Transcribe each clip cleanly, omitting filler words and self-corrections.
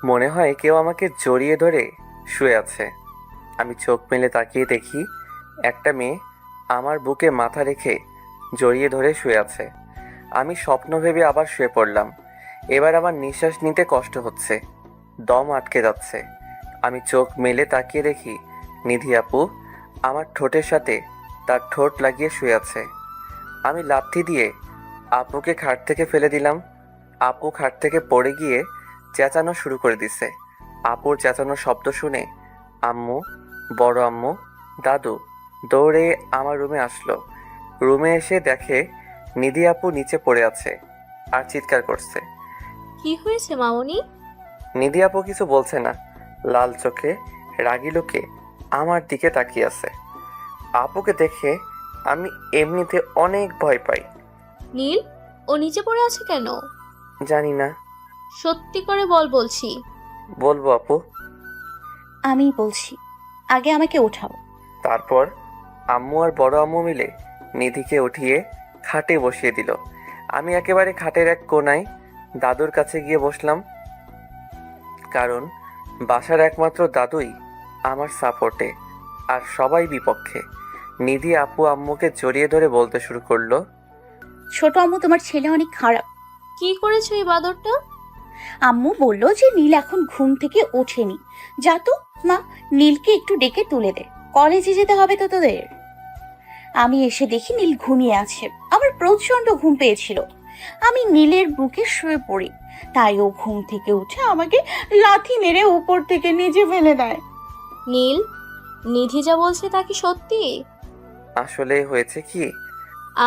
মনে হয় কেউ আমাকে জড়িয়ে ধরে শুয়ে আছে। আমি চোখ মেলে তাকিয়ে দেখি একটা মেয়ে আমার বুকে মাথা রেখে জড়িয়ে ধরে শুয়ে আছে। আমি স্বপ্ন ভেবে আবার শুয়ে পড়লাম। এবার আমার নিঃশ্বাস নিতে কষ্ট হচ্ছে, দম আটকে যাচ্ছে। আমি চোখ মেলে তাকিয়ে দেখি নিধি আপু আমার ঠোঁটের সাথে তার ঠোঁট লাগিয়ে শুয়ে আছে। আমি লাথি দিয়ে আপুকে খাট থেকে ফেলে দিলাম। আপু খাট থেকে পড়ে গিয়ে চেঁচানো শুরু করে দিছে। আপুর চেঁচানোর শব্দ শুনে আম্মু, বড় আম্মু, দাদু দৌড়ে আমার রুমে আসলো। রুমে এসে দেখে নিধি আপু নিচে পড়ে আছে আর চিৎকার করছে। কি হয়েছে মামনি? নিধি আপু কিছু বলছে না, লাল চোখে রাগী লোকে আমার দিকে তাকিয়ে আছে। আপুকে দেখে আমি এমনিতে অনেক ভয় পাই। নীল, ও নিচে পড়ে আছে কেন? জানি না। সত্যি করে বল বলছি। বলবো আপু। আমি বলছি, আগে আমাকে ওঠাও। তারপর আম্মু আর বড় আম্মু মিলে নিধিকে উঠিয়ে খাটে বসিয়ে দিল। আমি একেবারে খাটের এক কোনায় দাদুর কাছে গিয়ে বসলাম, কারণ বাসার একমাত্র দাদুই আমার সাপোর্টে আর সবাই বিপক্ষে। নিধি আপু আম্মুকে জড়িয়ে ধরে বলতে শুরু করলো। ছোট আম্মু, তোমার ছেলে অনেক খারাপ। কি করেছো এই বাদরটা? আম্মু বলল যে নীল এখন ঘুম থেকে ওঠেনি। যা তো মা, নীলকে একটু ডেকে তুলে দে, কলেজে যেতে হবে তো তোদের। আমি এসে দেখি নীল ঘুমিয়ে আছে। আমার প্রচন্ড ঘুম পেয়েছিল। আমি নীলের বুকে শুয়ে পড়ি। তাই ও ঘুম থেকে উঠে আমাকে লাথি মেরে উপর থেকে নিচে ফেলে দেয়। নীল, নিধি যা বলছে তা কি সত্যি? আসলে হয়েছে কি,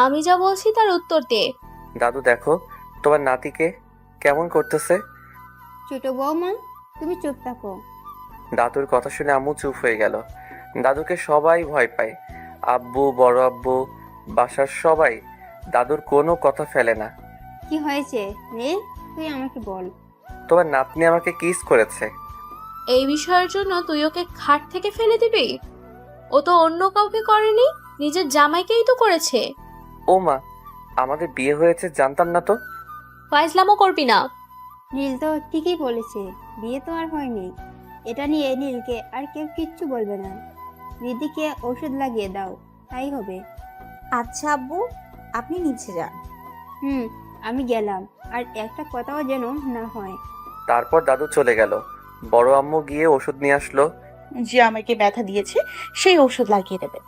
আমি যা বলছি তার উত্তর দে। দাদু দেখো তোমার নাতিকে কেমন করতেছে। ছোট বৌমা, তুমি চুপ থাকো। দাদুর কথা শুনে আম্মু চুপ হয়ে গেল। দাদুকে সবাই ভয় পায়, আব্বু, বড় আব্বু, বাসার সবাই দাদুর কোনো কথা ফেলে না। কি হয়েছে নীল, তুই আমাকে বল। তোমার নাতনি আমাকে কিস করেছে। এই বিষয়ের জন্য তুই ওকে খাট থেকে ফেলে দিবি? ও তো অন্য কাউকে করেনি, নিজের জামাইকেই তো করেছে। ও মা, আমাদের বিয়ে হয়েছে জানতাম না তো। ফাইজলামও করবি না। নীল তো ঠিকই বলেছে, বিয়ে তো আর হয়নি। এটা নিয়ে নীলকে আর কেউ কিচ্ছু বলবে না। রিদিকে ওষুধ লাগিয়ে দাও, তাই হবে। আচ্ছা আব্বু, আপনি নিচে যান। হুম, আমি গেলাম। আর একটা কথাও যেন না হয়। তারপর দাদু চলে গেল। বড় আম্মু গিয়ে ওষুধ নিয়ে আসলো। যে আমাকে ব্যথা দিয়েছে সেই ঔষধ লাগিয়ে দেবে।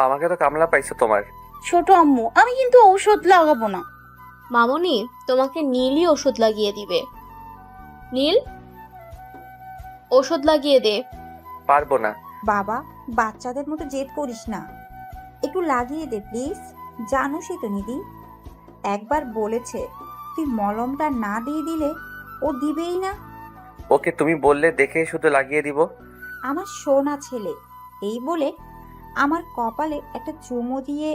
আমাকে তো কামলা পাইছো তোমার। ছোট আম্মু, আমি কিন্তু ঔষধ লাগাবো না। মামনি, তোমাকে নীলই ওষুধ লাগিয়ে দিবে। নীল, ওষুধ লাগিয়ে দে। পারবো না। বাবা, বাচ্চাদের মতো জেদ করিস না, একটু লাগিয়ে দে প্লিজ। জানোসই তো নিধি, একবার বলেছে তুই মলমটা না দিয়ে দিলে ও দিবেই না। ওকে তুমি বললে দেখে শুধু লাগিয়ে দিব। আমার সোনা ছেলে, এই বলে আমার কপালে একটা চুমু দিয়ে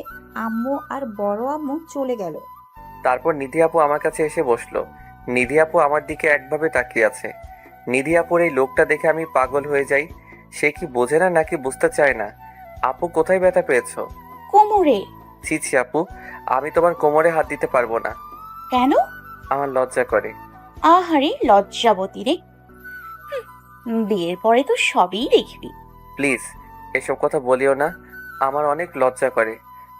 আম্মু আর বড় আম্মু চলে গেল। তারপর নিধি আপু আমার কাছে এসে বসলো। নিধি আপু আমার দিকে একভাবে তাকিয়ে আছে। নিধি আপুর এই লোকটা দেখে আমি পাগল হয়ে যাই। সে কি বোঝে না নাকি বুঝতে চায় না? আপু কোথায় ব্যথা পেয়েছো? কোমরে। ছি ছি আপু, আমি তোমার কোমরে হাত দিতে পারবো না। কেন? আমার লজ্জা করে। আহারে লজ্জাবতী রে। বিয়ের পরে তো সবই দেখবি। প্লিজ এসব কথা বলিও না, আমার অনেক লজ্জা করে।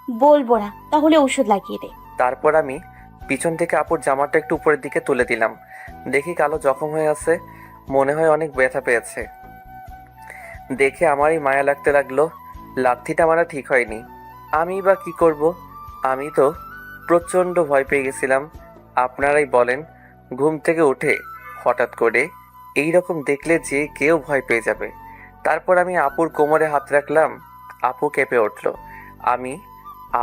বলবো না, তাহলে ঔষধ লাগিয়ে দে। তারপর আমি পিছন থেকে আপুর জামাটা একটু উপরের দিকে তুলে দিলাম। দেখি কালো জখম হয়ে আছে, মনে হয় অনেক ব্যথা পেয়েছে। দেখে আমারই মায়া লাগতে লাগলো। লাথিটা মারা ঠিক হয়নি, আমি বা কি করব? আমি তো প্রচণ্ড ভয় পেয়ে গেছিলাম। আপনারাই বলেন, ঘুম থেকে উঠে হঠাৎ করে এই রকম দেখলে যে কেউ ভয় পেয়ে যাবে। তারপর আমি আপুর কোমরে হাত রাখলাম। আপু কেঁপে উঠলো। আমি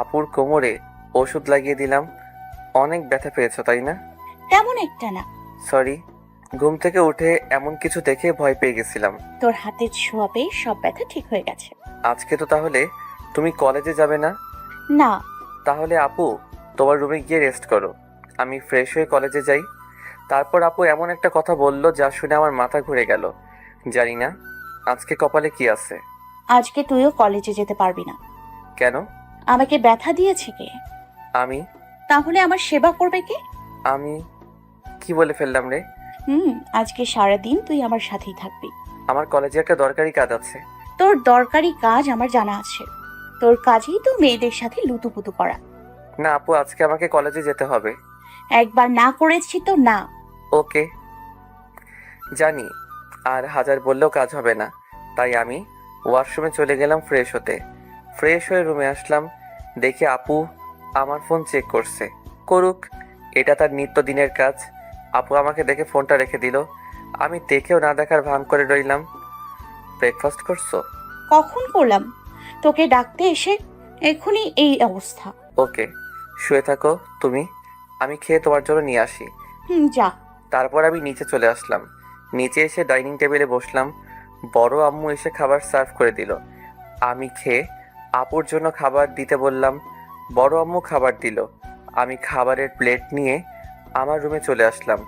আপুর কোমরে ওষুধ লাগিয়ে দিলাম। অনেক ব্যথা পেয়েছো তাই না? তেমন একটা না। সরি, ঘুম থেকে উঠে এমন কিছু দেখে ভয় পেয়ে গেছিলাম। তোর হাতের ছোঁয়া পেয়ে সব ব্যথা ঠিক হয়ে গেছে। আজকে তো তাহলে তুমি কলেজে যাবে না? না। তাহলে আপু তোমার রুমে গিয়ে রেস্ট করো, আমি ফ্রেশ হয়ে কলেজে যাই। তারপর আপু এমন একটা কথা বললো যা শুনে আমার মাথা ঘুরে গেল। জানি না আজকে কপালে কি আছে। আজকে তুইও কলেজে যেতে পারবি না। কেন? আমাকে ব্যথা দিয়েছে কে? আমি তাহলে আমার সেবা করবে কে? আমি কি বলে ফেললাম রে? আজকে সারাদিন তুই আমার সাথেই থাকবি। আমার কলেজে একটা দরকারি কাজ আছে। তোর দরকারি কাজ আমার জানা আছে। তোর কাজেই তো মেয়েদের সাথে লুতুপুতু করা। না আপু, আজকে আমাকে কলেজে যেতে হবে। একবার না করেছি তো না। ওকে, জানি আর হাজার বললেও কাজ হবে না, তাই আমি ওয়াশরুমে চলে গেলাম ফ্রেশ হতে। ফ্রেশ হয়ে রুমে আসলাম, দেখি আপু আমার ফোন চেক করছে। করুক, এটা তার নিত্যদিনের কাজ। আপু আমাকে দেখে ফোনটা রেখে দিল। আমি দেখেও না দেখার ভান করে রইলাম। ব্রেকফাস্ট করছো? কখন করলাম? তোকে ডাকতে এসে এখনই এই অবস্থা। ওকে, শুয়ে থাকো তুমি, আমি খেয়ে তোমার জন্য নিয়ে আসি। যা। তারপর আমি নিচে চলে আসলাম। নিচে এসে ডাইনিং টেবিলে বসলাম। বড় আম্মু এসে খাবার সার্ভ করে দিল। আমি খেয়ে আপুর জন্য খাবার দিতে বললাম। বড় আম্মু খাবার দিল। আমি খাবারের প্লেট নিয়ে আমার রুমে চলে আসলাম।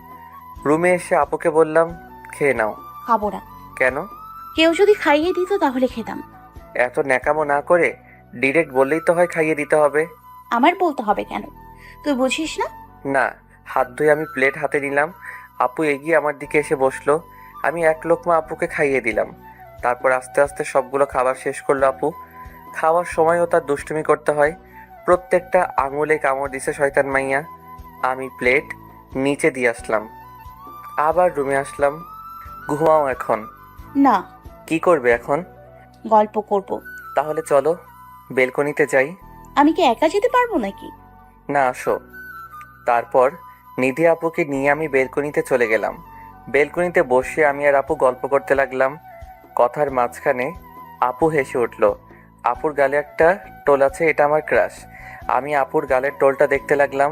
রুমে এসে আপুকে বললাম, খেয়ে নাও। খাবো না। কেন? কেউ যদি খাইয়ে দিত তাহলে খেতাম। এত ন্যাকামো না করে ডিরেক্ট বললেই তো হয় খাইয়ে দিতে হবে। আমার বলতে হবে কেন? তুই বুঝিস না? না, হাত ধুয়ে আমি প্লেট হাতে নিলাম। আপু এগিয়ে আমার দিকে এসে বসলো। আমি এক লোকমা আপুকে খাইয়ে দিলাম। তারপর আস্তে আস্তে সবগুলো খাবার শেষ করলো আপু। খাওয়ার সময়ও তার দুষ্টুমি করতে হয়। প্রত্যেকটা আঙুলে কামড় দিছে শয়তান মাইয়া। আমি প্লেট নিচে দিয়ে আসলাম, আবার রুমে আসলাম। ঘুমাও এখন। না। কি করবে এখন? গল্প করব। তাহলে চলো বেলকনিতে যাই। আমি কি একা যেতে পারবো নাকি? না, আসো। তারপর নিধি আপুকে নিয়ে আমি বেলকনিতে চলে গেলাম। বেলকনিতে বসে আমি আর আপু গল্প করতে লাগলাম। কথার মাঝখানে আপু হেসে উঠল। আপুর গালে একটা টোল আছে, এটা আমার ক্রাশ। আমি আপুর গালের টোলটা দেখতে লাগলাম।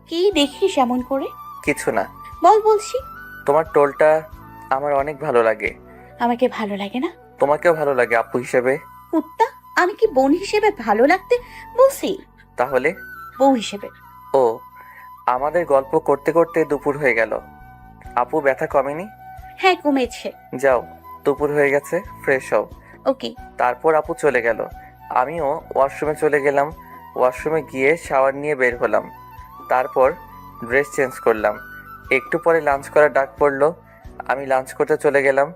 কি দেখিস এমন করে? কিছু না। বল বলছি। তোমার টোলটা আমার অনেক ভালো লাগে। আমাকে ভালো লাগে না? তোমাকেও ভালো লাগে আপু হিসেবে। কুত্তা, আমি কি বোন হিসেবে ভালো লাগতে বলছি? তাহলে? বউ হিসেবে। ও, আমাদের গল্প করতে করতে দুপুর হয়ে গেল। আপু ব্যথা কমেনি? হ্যাঁ, কমেছে। যাও, দুপুর হয়ে গেছে, ফ্রেশ হও। ওকে। তারপর আপু চলে গেল। আমিও ওয়াশরুমে চলে গেলাম। ওয়াশরুমে গিয়ে শাওয়ার নিয়ে বের হলাম। তারপর ড্রেস চেঞ্জ করলাম। একটু পরে লাঞ্চ করার ডাক পড়লো। আমি লাঞ্চ করতে চলে গেলাম।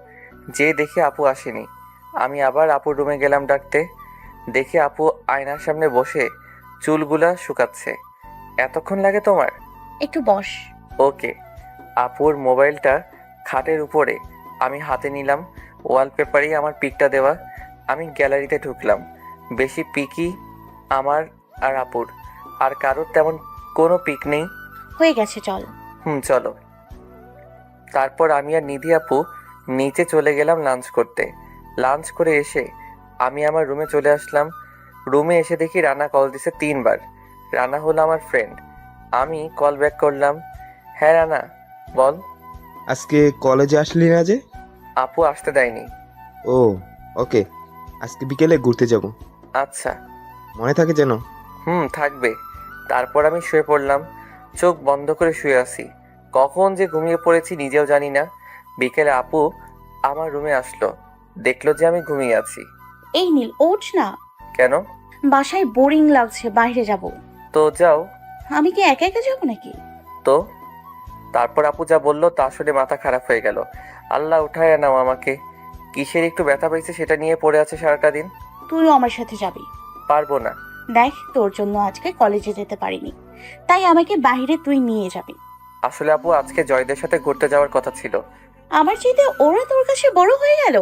যেয়ে দেখি আপু আসেনি। আমি আবার আপুর রুমে গেলাম ডাকতে। দেখি আপু আয়নার সামনে বসে চুলগুলা শুকাচ্ছে। এতক্ষণ লাগে তোমার? একটু বস। ওকে। আপুর মোবাইলটা খাটের উপরে আমি হাতে নিলাম। ওয়ালপেপারেই আমার পিকটা দেওয়া। আমি গ্যালারিতে ঢুকলাম। বেশি পিকই আমার আর আপুর, আর কারোর তেমন কোনো পিক নেই। হয়ে গেছে, চল। চলো। তারপর আমি আর নিধি আপু নিচে চলে গেলাম লাঞ্চ করতে। লাঞ্চ করে এসে আমি আমার রুমে চলে আসলাম। রুমে এসে দেখি রানা কল দিছে 3 বার। রানা হলো আমার ফ্রেন্ড। আমি কল ব্যাক করলাম। হ্যাঁ রানা, বল। আজকে কলেজে আসলি না যে? আপু আসতে দেয়নি। ও, ওকে। আজকে বিকেলে ঘুরতে যাব, আচ্ছা। মনে থাকে যেন। থাকবে। তারপর আমি শুয়ে পড়লাম। চোখ বন্ধ করে শুয়ে আছি। কখন যে ঘুমিয়ে পড়েছি নিজেও জানি না। বিকেলে আপু আমার রুমে আসলো, দেখলো যে আমি ঘুমিয়ে আছি। এই নীল, ওঠ না। কেন? বাসায় বোরিং লাগছে, বাইরে যাব। তো যাও। আমি কি একা একা যাব নাকি? তো তারপর আপু যা বললো তা শুনে মাথা খারাপ হয়ে গেল। আল্লাহ উঠায় নাও আমাকে। কিসের একটু ব্যথা পাইছে সেটা নিয়ে পড়ে আছে সারাটা দিন। তুইও আমার সাথে যাবি? পারবো না। দেখ, তোর জন্য আজকে কলেজে যেতে পারিনি, তাই আমাকে বাইরে তুই নিয়ে যাবি। আসলে আপু আজকে জয়দের সাথে ঘুরতে যাওয়ার কথা ছিল। আমার চাইতে ওরা তোর কাছে বড় হয়ে গেল।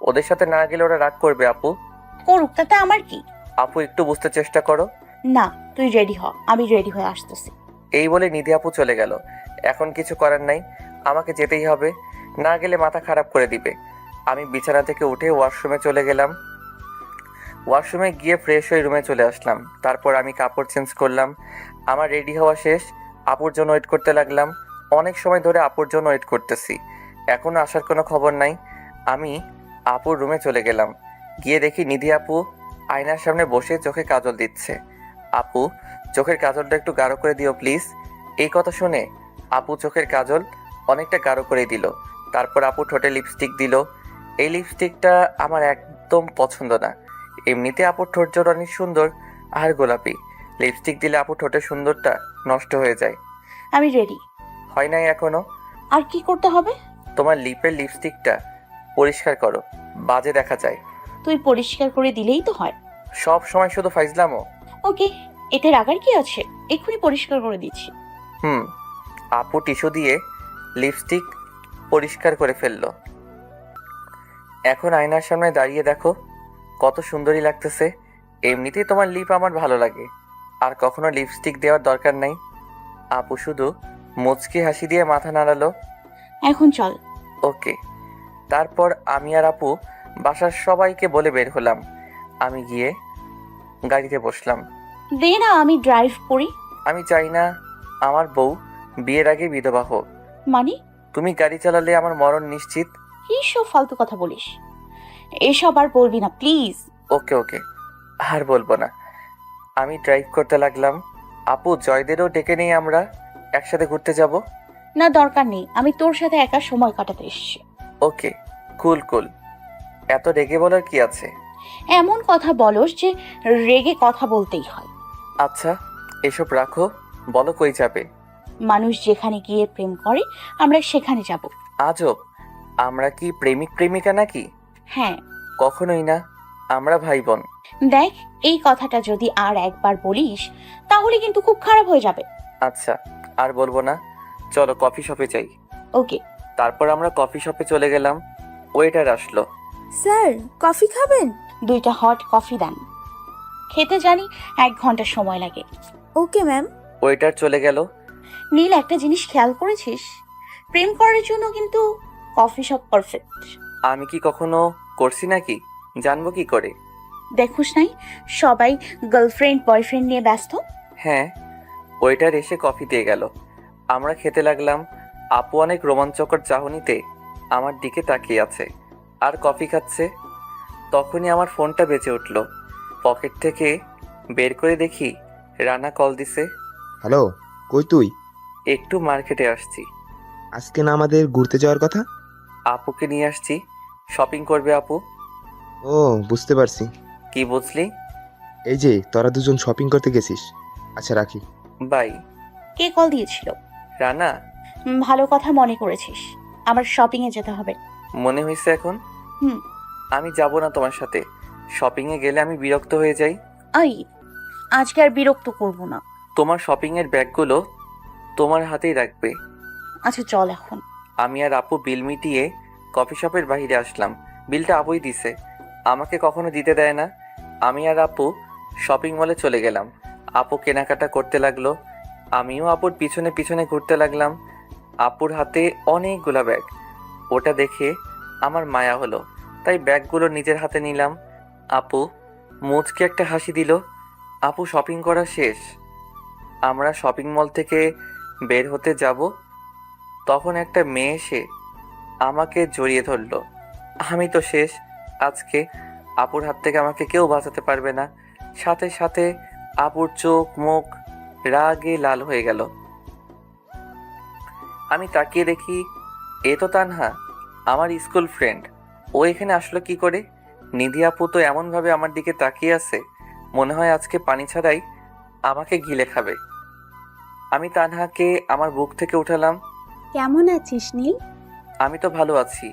ওদের সাথে না গেলে ওরা রাগ করবে আপু। করুক, তাতে আমার কি? আপু একটু বুঝতে চেষ্টা করো। না, তুই রেডি হ, আমি রেডি হয়ে আসতেছি। এই বলে নিধি আপু চলে গেল। এখন কিছু করার নাই, আমাকে যেতেই হবে। না গেলে মাথা খারাপ করে দিবে। আমি বিছানা থেকে উঠে ওয়াশরুমে চলে গেলাম। ওয়াশরুমে গিয়ে ফ্রেশ হয়ে রুমে চলে আসলাম। তারপর আমি কাপড় চেঞ্জ করলাম। আমার রেডি হওয়া শেষ। আপুর জন্য ওয়েট করতে লাগলাম। অনেক সময় ধরে আপুর জন্য ওয়েট করতেছি, এখনো আসার কোনো খবর নাই। আমি আপুর রুমে চলে গেলাম। গিয়ে দেখি নিধি আপু আয়নার সামনে বসে চোখে কাজল দিচ্ছে। আপু, চোখের কাজলটা একটু গাঢ় করে দিও প্লিজ। এই কথা শুনে আপু চোখের কাজল অনেকটা গাঢ় করে দিল। তারপর আপু ঠোঁটে লিপস্টিক দিল। এই লিপস্টিকটা আমার একদম পছন্দ না। এমনিতে আপুর ঠোঁট জোড় অনেক সুন্দর আর গোলাপি। লিপস্টিক দিলে আপুর ঠোঁটের সুন্দরটা নষ্ট হয়ে যায়। আমি রেডি। হয় নাই এখনো? আর কি করতে হবে? তোমার লিপের লিপস্টিকটা পরিষ্কার করো, বাজে দেখা যায়। তুই পরিষ্কার করে দিলেই তো হয়। সব সময় শুধু ফাইজলামো। ওকে, এতে রাগার কি আছে? এক্ষুনি পরিষ্কার করে দিচ্ছি। হুম। আপু টিস্যু দিয়ে লিপস্টিক পরিষ্কার করে ফেললো। এখন আয়নার সামনে দাঁড়িয়ে দেখো কত সুন্দরী লাগতেছে। এমনিতেই তোমার লিপ আমার ভালো লাগে, আর কখনো লিপস্টিক দেওয়ার দরকার নাই। আপু শুধু মুচকি হাসি দিয়ে মাথা নাড়ালো। এখন চল। ওকে। তারপর আমি আর আপু বাসার সবাইকে বলে বের হলাম। আমি গিয়ে গাড়িতে বসলাম। দে না, আমি ড্রাইভ করি। আমি চাই না আমার বউ বিয়ের আগে বিধবা হোক। মানে? তুমি গাড়ি চালালে আমার মরণ নিশ্চিত। কি সব ফালতু কথা বলিস? এসব আর বলবি না প্লিজ। ওকে ওকে, আর বলবো না। আমি ড্রাইভ করতে লাগলাম। আপু জয়দেরও ডেকে নেই, আমরা একসাথে ঘুরতে যাব। না, দরকার নেই, আমি তোর সাথে একা সময় কাটাতে এসেছি। ওকে, কুল কুল। এত রেগে বলার কি আছে? এমন কথা বলস যে রেগে কথা বলতেই হয়। আচ্ছা এসব রাখো, বলো কই যাবে? মানুষ যেখানে গিয়ে প্রেম করে আমরা সেখানে যাব। আজব, আমরা কি প্রেমিক প্রেমিকা নাকি? হ্যাঁ। কখনোই না, আমরা ভাই বোন। দেখ, এই কথাটা যদি আর একবার বলিস তাহলে কিন্তু খুব খারাপ হয়ে যাবে। আচ্ছা আর বলবো না, চলো কফি শপে যাই। ওকে। তারপর আমরা কফি শপে চলে গেলাম। ওয়েটার আসলো। স্যার, কফি খাবেন? 2টা হট কফি দেন। খেতে জানি 1 ঘন্টা সময় লাগে। Okay ma'am. ওয়েটার চলে গেল। নীল, একটা জিনিস খেয়াল করেছিস? প্রেম করার জন্য কিন্তু কফি শপ পারফেক্ট। আমি কি কখনো করছি নাকি? জানবো কি করে? দেখুস নাই সবাই গার্লফ্রেন্ড বয়ফ্রেন্ড নিয়ে ব্যস্ত? হ্যাঁ। ওয়েটার এসে কফি দিয়ে গেল। আমরা খেতে লাগলাম। আপু অনেক রোমাঞ্চকর চাহনিতে আমার দিকে তাকিয়ে আছে আর কফি খাচ্ছে। তখনই আমার ফোনটা বেজে উঠল। পকেট থেকে বের করে দেখি রানা কল দিছে। হ্যালো, কই তুই? একটু মার্কেটে আসছি। আজকে না আমাদের ঘুরতে যাওয়ার কথা? আপুকে নিয়ে আসছি। শপিং করবে আপু। ও, বুঝতে পারছি। কি বুঝলি? এই যে তোরা দুজন শপিং করতে গেছিস। আচ্ছা রাখি। বাই। কে কল দিয়েছিল? রানা। ভালো কথা মনে করেছিস। আমার শপিং এ যেতে হবে। মনে হয়েছে এখন? হুম। আমি যাব না তোমার সাথে। শপিংয়ে গেলে আমি বিরক্ত হয়ে যাই। আই, আজকে আর বিরক্ত করব না। তোমার শপিংয়ের ব্যাগগুলো তোমার হাতেই রাখবে। আচ্ছা চল এখন। আমি আর আপু বিল মিটিয়ে কফি শপের বাইরে আসলাম। বিলটা আপুই দিছে, আমাকে কখনো দিতে দেয় না। আমি আর আপু শপিং মলে চলে গেলাম। আপু কেনাকাটা করতে লাগলো, আমিও আপুর পিছনে পিছনে ঘুরতে লাগলাম। আপুর হাতে অনেকগুলা ব্যাগ। ওটা দেখে আমার মায়া হলো, তাই ব্যাগগুলো নিজের হাতে নিলাম। আপু মুচকে একটা হাসি দিল। আপু শপিং করা শেষ। আমরা শপিং মল থেকে বের হতে যাব, তখন একটা মেয়ে এসে আমাকে জড়িয়ে ধরলো। আমি তো শেষ। আজকে আপুর হাত থেকে আমাকে কেউ বাঁচাতে পারবে না। সাথে সাথে আপুর চোখ মুখ রাগে লাল হয়ে গেল। আমি তাকিয়ে দেখি এ তো তানহা, আমার স্কুল ফ্রেন্ড। ও এখানে আসলো কি করে? নিধি আপু তো এমনভাবে আমার দিকে তাকিয়ে আছে, মনে হয় আজকে পানি ছাড়াই আমাকে গিলে খাবে। আমি তানহাকে আমার বুক থেকে উঠালাম। কেমন আছিস নীল? আমি তো ভালো আছি।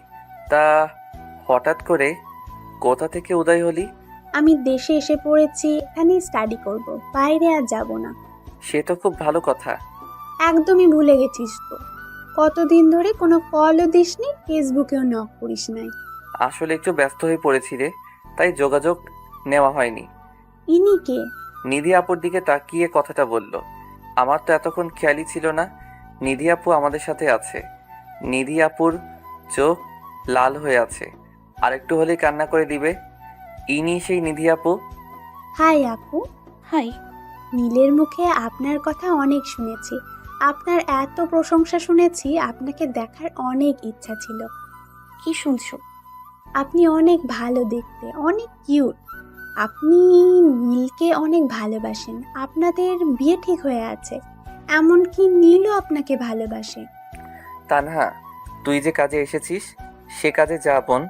তা হঠাৎ করে কোথা থেকে উদয় হলি? আমি দেশে এসে পড়েছি, এখানেই স্টাডি করব, বাইরে আর যাব না। সে তো খুব ভালো কথা। একদমই ভুলে গেছিস তো? কতদিন ধরে কোনো কলও দিসনি, ফেসবুকেও নক করিস নাই। আসলে একটু ব্যস্ত হয়ে পড়েছি রে, তাই যোগাযোগ নেওয়া হয়নি। ইনি কে? নিধি আপুর দিকে তাকিয়ে কথাটা বলল। আমার তো এতক্ষণ খেয়ালই ছিল না নিধি আপু আমাদের সাথে আছে। নিধি আপুর চোখ লাল হয়ে আছে, আরেকটু হলেই কান্না করে দিবে। ইনি সেই নিধি আপু। হাই আপু। হাই। নীলের মুখে আপনার কথা অনেক শুনেছি, আপনার এত প্রশংসা শুনেছি, আপনাকে দেখার অনেক ইচ্ছা ছিল। কি শুনছো? আপনি অনেক ভালো দেখতে, অনেক কিউট। আপনি নীলকে অনেক ভালোবাসেন, আপনাদের বিয়ে ঠিক হয়ে আছে, এমনকি নীলও আপনাকে ভালোবাসে। তানহা, তুই যে কাজে এসেছিস সে কাজে যা বোন।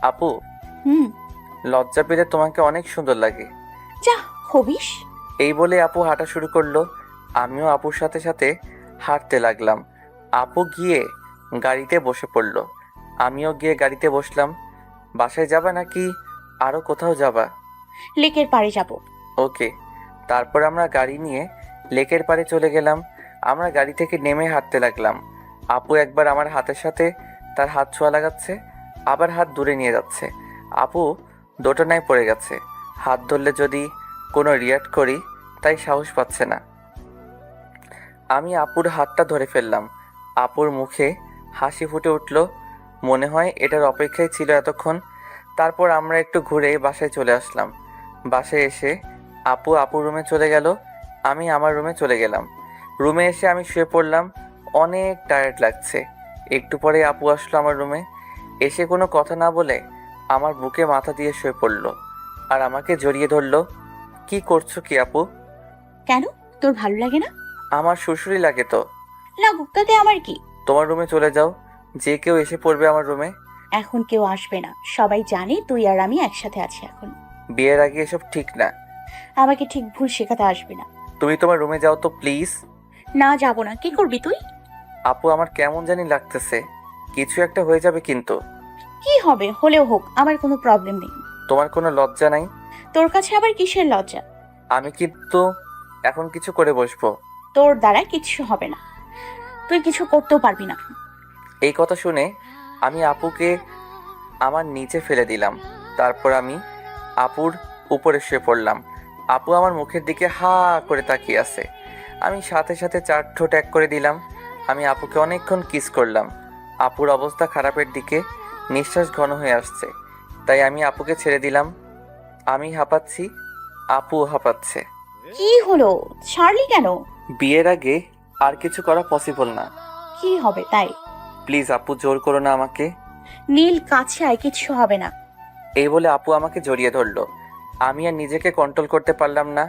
আপু হুম। লজ্জা পেলে তোমাকে অনেক সুন্দর লাগে। যা হবিস। এই বলে আপু হাঁটা শুরু করলো। আমিও আপুর সাথে সাথে হাঁটতে লাগলাম। আপু গিয়ে গাড়িতে বসে পড়ল। আমিও গিয়ে গাড়িতে বসলাম। বাসায় যাবা নাকি আরও কোথাও যাবা? লেকের পাড়ে যাব। ওকে। তারপর আমরা গাড়ি নিয়ে লেকের পাড়ে চলে গেলাম। আমরা গাড়ি থেকে নেমে হাঁটতে লাগলাম। আপু একবার আমার হাতের সাথে তার হাত ছোঁয়া লাগাচ্ছে, আবার হাত দূরে নিয়ে যাচ্ছে। আপু দোটানায় পড়ে গেছে। হাত ধরলে যদি কোনো রিয়াক্ট করি তাই সাহস পাচ্ছে না। আমি আপুর হাতটা ধরে ফেললাম। আপুর মুখে হাসি ফুটে উঠল। মনে হয় এটার অপেক্ষায় ছিল এতক্ষণ। তারপর আমরা একটু ঘুরে বাসায় চলে আসলাম। বাসায় এসে আপুর রুমে চলে গেল, আমি আমার রুমে চলে গেলাম। রুমে এসে আমি শুয়ে পড়লাম। অনেক টায়ার্ড লাগছে। একটু পরে আপু আসলো আমার রুমে। এসে কোনো কথা না বলে আমার বুকে মাথা দিয়ে শুয়ে পড়ল আর আমাকে জড়িয়ে ধরলো। কি করছো কি আপু? কেন, তোর ভালো লাগে না? আমার শ্বশুরই লাগে তো। লাগুক, তাতে আমার কি? তোমার রুমে চলে যাও, যে কেউ এসে পড়বে আমার রুমে। এখন কেউ আসবে না, সবাই জানে তুই আর আমি একসাথে আছি এখন। বিয়ের আগে এসব ঠিক না। আমাকে ঠিক ভুল শেখাতে আসবে না। তুমি তোমার রুমে যাও তো প্লিজ। না, যাব না। কি করবি তুই? আপু আমার কেমন জানি লাগতেছে, কিছু একটা হয়ে যাবে কিন্তু। কি হবে, হলেও হোক, আমার কোনো প্রবলেম নেই। তোমার কোনো লজ্জা নাই? তোর কাছে আবার কিসের লজ্জা? আমি কিন্তু এখন কিছু করে বসবো। তোর দ্বারা কিচ্ছু হবে না, তুই কিছু করতেও পারবি না। এই কথা শুনে আমি আপুকে আমার নিচে ফেলে দিলাম। তারপর আমি আপুর উপরে শুয়ে পড়লাম। আপু আমার মুখের দিকে হা করে তাকিয়ে আছে। আমি সাথে সাথে চার ঠোঁট এক করে দিলাম। আমি আপুকে অনেকক্ষণ কিস করলাম। আপুর অবস্থা খারাপের দিকে, নিঃশ্বাস ঘন হয়ে আসছে। তাই আমি আপুকে ছেড়ে দিলাম। আমি হাঁপাচ্ছি, আপু হাঁপাচ্ছে। কি হলো, ছাড়লি কেন? বিয়ের আগে আর কিছু করা পসিবল না। কি হবে তাই? প্লিজ আপু, জোর করো না আমাকে। নীল, কাছে আয়, কিচ্ছু হবে না। এই বলে আপু আমাকে জড়িয়ে ধরলো। আমি আর নিজেকে কন্ট্রোল করতে পারলাম না।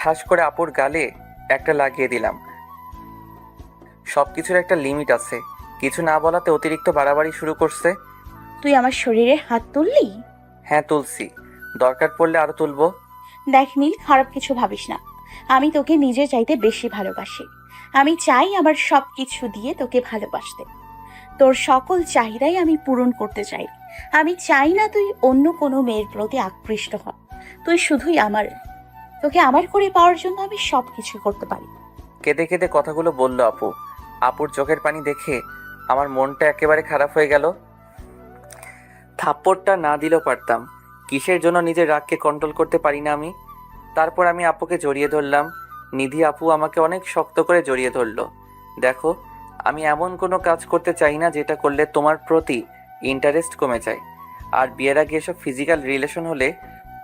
ঠাস করে আপুর গালে একটা লাগিয়ে দিলাম। সবকিছুর একটা লিমিট আছে। কিছু না বলাতে অতিরিক্ত বাড়াবাড়ি শুরু করছে। তুই আমার শরীরে হাত তুললি? হ্যাঁ তুলছি, দরকার পড়লে আরো তুলবো। দেখ নীল, খারাপ কিছু ভাবিস না। আমি তোকে নিজে চাইতে বেশি ভালোবাসি। আমি চাই আমার সব কিছু দিয়ে তোকে ভালোবাসতে। তোর সকল চাহিদাই আমি পূরণ করতে চাই। আমি চাই না তুই অন্য কোনো মেয়ের প্রতি আকৃষ্ট হ। তুই শুধুই আমার। তোকে আমার করে পাওয়ার জন্য আমি সব কিছু করতে পারি। কেঁদে কেঁদে কথাগুলো বলল আপু। আপুর চোখের পানি দেখে আমার মনটা একেবারে খারাপ হয়ে গেল। থাপ্পড়টা না দিলেও পারতাম। কিসের জন্য নিজের রাগকে কন্ট্রোল করতে পারি না আমি। তারপর আমি আপুকে জড়িয়ে ধরলাম। নিধি আপু আমাকে অনেক শক্ত করে জড়িয়ে ধরলো। দেখো, আমি এমন কোনো কাজ করতে চাই না যেটা করলে তোমার প্রতি ইন্টারেস্ট কমে যায়। আর বিয়ের আগে এসব ফিজিক্যাল রিলেশন হলে